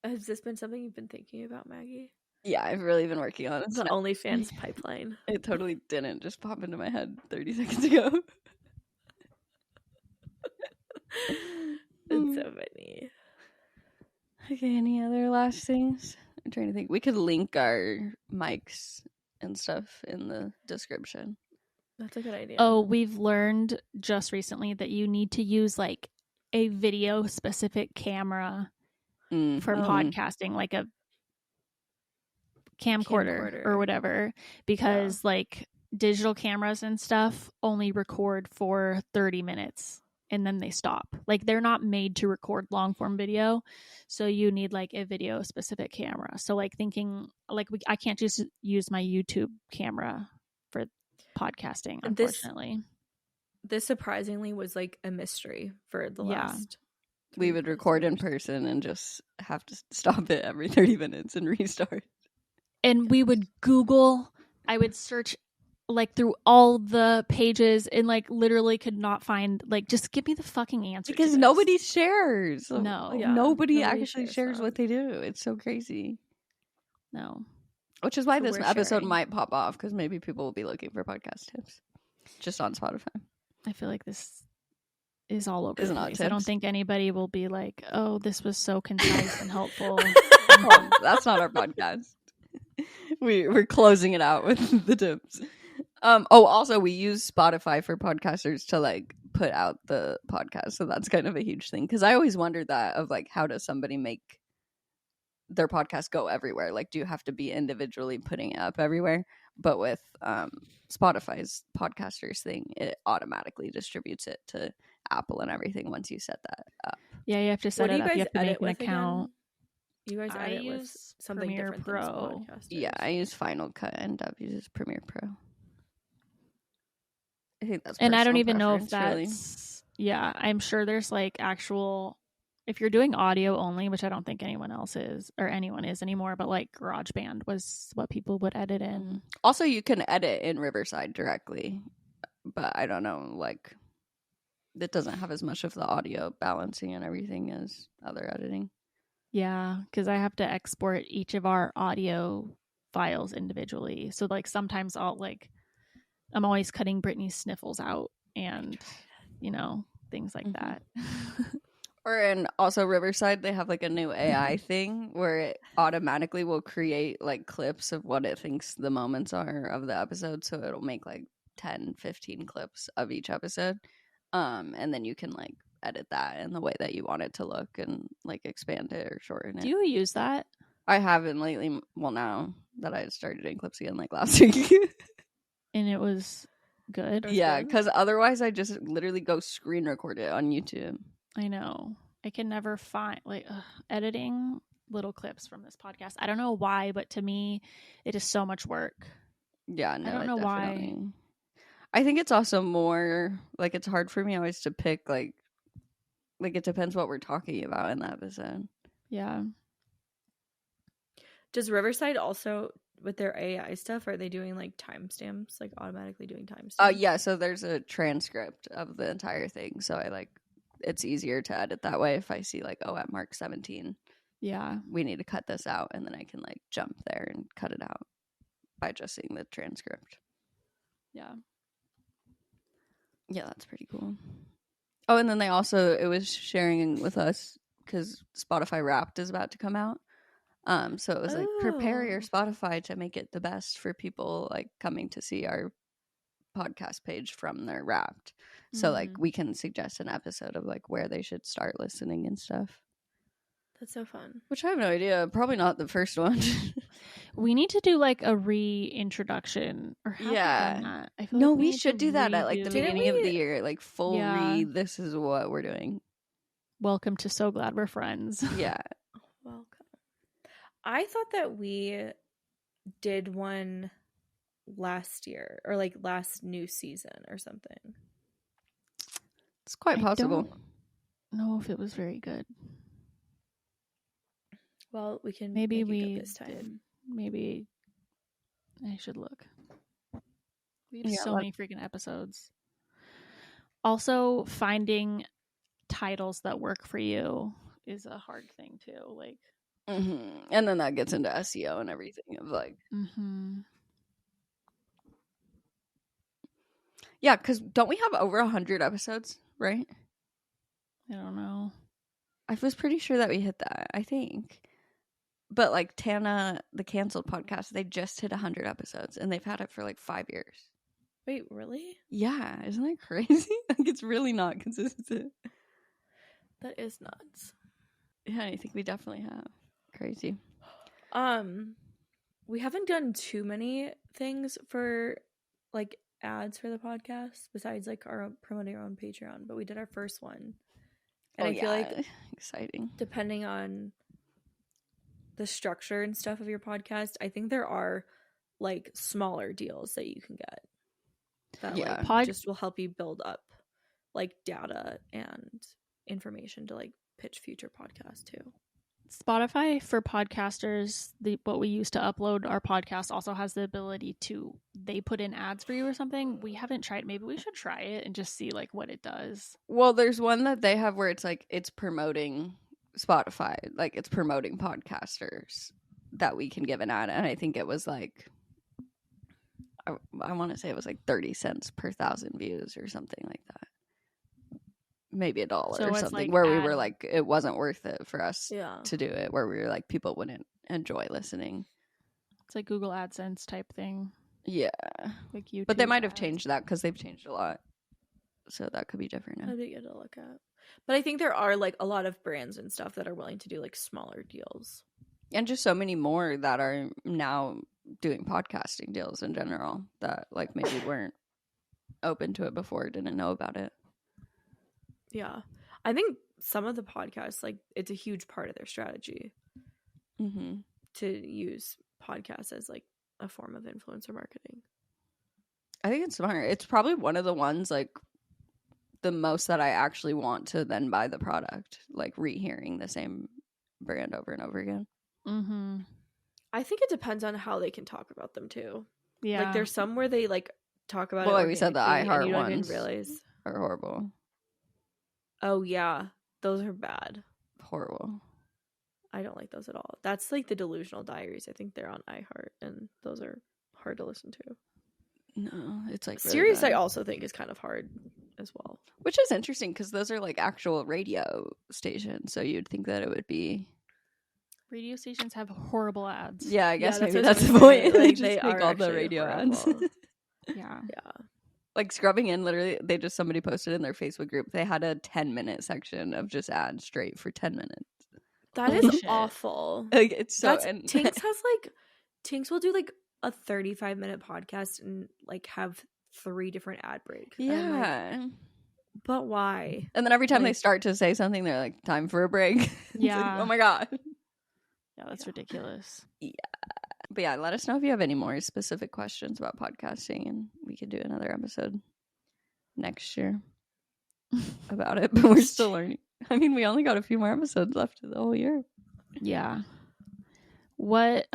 Has this been something you've been thinking about, Maggie? Yeah, I've really been working on it. The OnlyFans pipeline. It totally didn't just pop into my head 30 seconds ago. Okay, any other last things? I'm trying to think. We could link our mics and stuff in the description. That's a good idea. Oh, we've learned just recently that you need to use like a video specific camera for podcasting, like a camcorder or whatever, because like digital cameras and stuff only record for 30 minutes and then they stop. Like they're not made to record long form video, so you need like a video specific camera. So like thinking like I can't just use my YouTube camera for podcasting, unfortunately. This surprisingly was like a mystery for the last. We would record in person and just have to stop it every 30 minutes and restart. And we would Google, I would search like through all the pages and like literally could not find, like, just give me the fucking answer. Because nobody shares. No. Like, nobody actually shares what they do. It's so crazy. No. Which is why this episode might pop off, because maybe people will be looking for podcast tips just on Spotify. I feel like this is all over the place. Tips. I don't think anybody will be like, oh, this was so concise and helpful. Well, that's not our podcast. We're closing it out with the tips. Also, we use Spotify for podcasters to like put out the podcast, so that's kind of a huge thing, because I always wondered that, of like, how does somebody make their podcast go everywhere? Like, do you have to be individually putting it up everywhere? But with Spotify's podcasters thing, it automatically distributes it to Apple and everything once you set that up. Yeah, you have to set it up. You have to make an account. Again? You guys edit with something Premiere different Pro. than podcasters. Yeah, I use Final Cut and Dub uses Premiere Pro. I think that's, and I don't even know if that's really. Yeah, I'm sure there's like actual, if you're doing audio only, which I don't think anyone else is or anyone is anymore, but like GarageBand was what people would edit in. Also, you can edit in Riverside directly, but I don't know, like, it doesn't have as much of the audio balancing and everything as other editing. Yeah, because I have to export each of our audio files individually. So like sometimes I'm always cutting Brittany's sniffles out and, you know, things like that. And also Riverside, they have like a new AI thing where it automatically will create like clips of what it thinks the moments are of the episode. So it'll make like 10, 15 clips of each episode. And then you can like edit that in the way that you want it to look and like expand it or shorten it. Do you use that? I haven't lately. Well, now that I started doing clips again like last week. And it was good? Yeah, because otherwise I just literally go screen record it on YouTube. I know. I can never find editing little clips from this podcast. I don't know why, but to me, it is so much work. Yeah, no, I don't know why. I think it's also more like it's hard for me always to pick like it depends what we're talking about in the episode. Yeah. Does Riverside also, with their AI stuff, are they doing like timestamps, like automatically doing timestamps? Yeah, so there's a transcript of the entire thing, so I like it's easier to edit that way. If I see like, oh, at mark 17, yeah, we need to cut this out, and then I can like jump there and cut it out by just seeing the transcript. Yeah, that's pretty cool. Oh, and then it was sharing with us because Spotify Wrapped is about to come out. So it was like, prepare your Spotify to make it the best for people like coming to see our podcast page from their Wrapped. So like we can suggest an episode of like where they should start listening and stuff. That's so fun. Which I have no idea. Probably not the first one. We need to do like a reintroduction or I feel like we should do that at like the beginning of the year, like full read. This is what we're doing. Welcome to So Glad We're Friends. Yeah. Welcome. I thought that we did one last year or like last new season or something. It's quite possible. I don't know if it was very good. Well, we can maybe we this time. Maybe I should look. We have so many freaking episodes. Also, finding titles that work for you is a hard thing too. Like, and then that gets into SEO and everything of like, yeah, because don't we have over 100 episodes, right? I don't know. I was pretty sure that we hit that, I think. But like Tana, the canceled podcast, they just hit 100 episodes and they've had it for like 5 years. Wait, really? Yeah, isn't that crazy? Like it's really not consistent. That is nuts. Yeah, I think we definitely have. Crazy. We haven't done too many things for like ads for the podcast besides like our promoting our own Patreon, but we did our first one. And I feel like exciting. Depending on the structure and stuff of your podcast, I think there are like smaller deals that you can get that like just will help you build up like data and information to like pitch future podcasts too. Spotify for podcasters, what we use to upload our podcast also has the ability to, they put in ads for you or something. We haven't tried. Maybe we should try it and just see like what it does. Well, there's one that they have where it's like it's promoting Spotify, like it's promoting podcasters that we can give an ad, and I think it was like I want to say it was like 30 cents per 1,000 views or something like that. Maybe $1 or something, like where we were like, it wasn't worth it for us to do it, where we were like, people wouldn't enjoy listening. It's like Google AdSense type thing. Yeah. Like YouTube but they might have ads. changed that because they've changed a lot. So that could be different now. That'd be good to look at. But I think there are like a lot of brands and stuff that are willing to do like smaller deals. And just so many more that are now doing podcasting deals in general that like maybe weren't open to it before, didn't know about it. Yeah. I think some of the podcasts, like, it's a huge part of their strategy to use podcasts as, like, a form of influencer marketing. I think it's smart. It's probably one of the ones, like, the most that I actually want to then buy the product, like, rehearing the same brand over and over again. I think it depends on how they can talk about them, too. Yeah. Like, there's some where they, like, talk about it. Well, like we said, the iHeart ones realize are horrible. Oh, yeah. Those are bad. Horrible. I don't like those at all. That's like the Delusional Diaries. I think they're on iHeart, and those are hard to listen to. No, it's like really Sirius bad. I also think is kind of hard as well. Which is interesting because those are like actual radio stations, so you'd think that it would be. Radio stations have horrible ads. Yeah, I guess yeah, maybe that's the point. Like, they just make all the radio ads. Yeah. Like Scrubbing In, literally, somebody posted in their Facebook group, they had a 10-minute section of just ads straight for 10 minutes. That is awful. Like, it's so. Tinks will do like a 35-minute podcast and like have 3 different ad breaks. Yeah. Like, but why? And then every time they start to say something, they're like, time for a break. Yeah. Like, oh my God. Yeah, that's ridiculous. Yeah. But yeah, let us know if you have any more specific questions about podcasting, and we could do another episode next year about it. But we're still learning. I mean, we only got a few more episodes left of the whole year. Yeah. What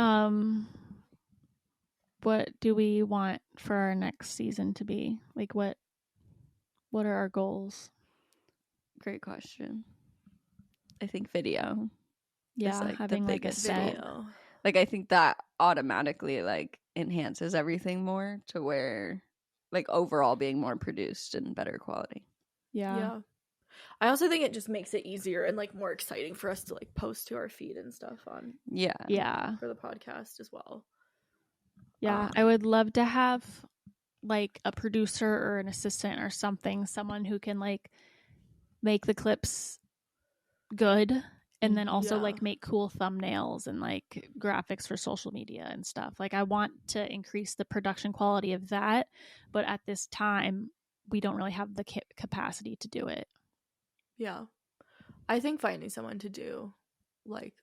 do we want for our next season to be? Like what are our goals? Great question. I think video. Yeah, like having like a set. Video. Like, I think that automatically, like, enhances everything more to where, like, overall being more produced and better quality. Yeah. I also think it just makes it easier and, like, more exciting for us to, like, post to our feed and stuff on. Yeah. For the podcast as well. Yeah. I would love to have, like, a producer or an assistant or something, someone who can, like, make the clips good. And then also like make cool thumbnails and like graphics for social media and stuff. Like I want to increase the production quality of that. But at this time, we don't really have the capacity to do it. Yeah. I think finding someone to do like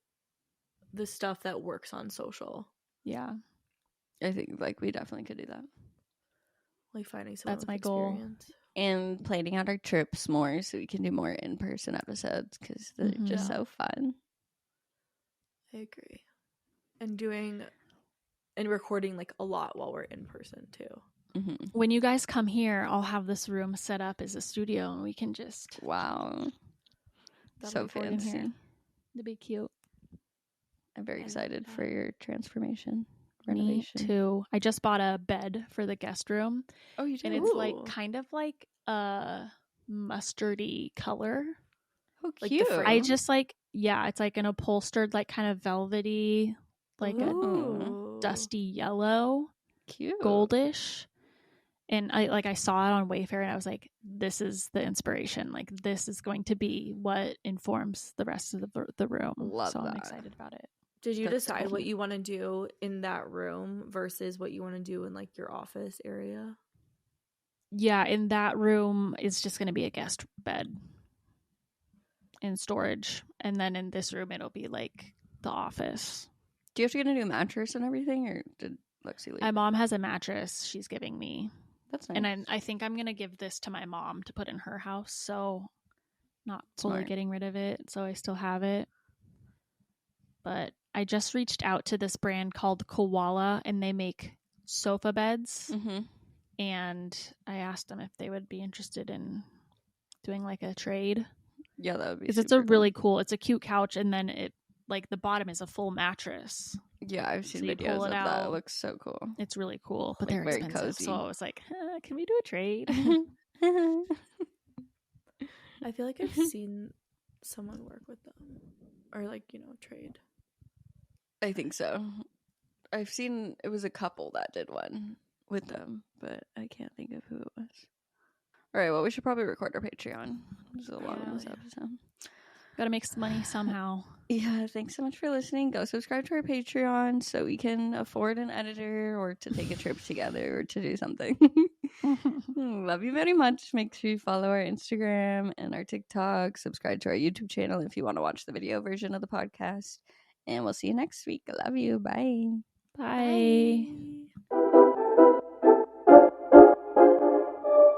the stuff that works on social. Yeah. I think like we definitely could do that. Like finding someone That's with my experience. goal. And planning out our trips more so we can do more in-person episodes because they're just so fun. I agree. And recording like a lot while we're in person too. When you guys come here, I'll have this room set up as a studio and we can just so fancy. It'd be cute. I'm very excited for your transformation. Renovation. Me too. I just bought a bed for the guest room. Oh, you did? And it's like kind of like a mustardy color. Oh, like cute. I just like, yeah, it's like an upholstered, like kind of velvety, like Ooh. a dusty yellow, cute, goldish. And I saw it on Wayfair and I was like, this is the inspiration. Like, this is going to be what informs the rest of the room. Love so that. I'm excited about it. Did you That's decide cool. what you want to do in that room versus what you want to do in like your office area? Yeah, in that room is just going to be a guest bed and storage. And then in this room, it'll be like the office. Do you have to get a new mattress and everything, or did Lexi leave? My mom has a mattress she's giving me. That's nice. And I think I'm going to give this to my mom to put in her house. So not fully Smart. getting rid of it. So I still have it. But I just reached out to this brand called Koala, and they make sofa beds. Mm-hmm. And I asked them if they would be interested in doing like a trade. Yeah, that would be. Because it's a really cool. It's a cute couch, and then it like the bottom is a full mattress. Yeah, I've seen So you videos pull of it that. out. It looks so cool. It's really cool, but Like, they're very expensive. cozy. So I was like, can we do a trade? I feel like I've seen someone work with them or like, trade. I think so. I've seen it was a couple that did one with them, but I can't think of who it was. All right, well, we should probably record our Patreon. This is a long Yeah, this yeah. episode. Gotta make some money somehow. Yeah, thanks so much for listening. Go subscribe to our Patreon so we can afford an editor or to take a trip together or to do something. Love you very much. Make sure you follow our Instagram and our TikTok. Subscribe to our YouTube channel if you want to watch the video version of the podcast. And we'll see you next week. I love you. Bye. Bye.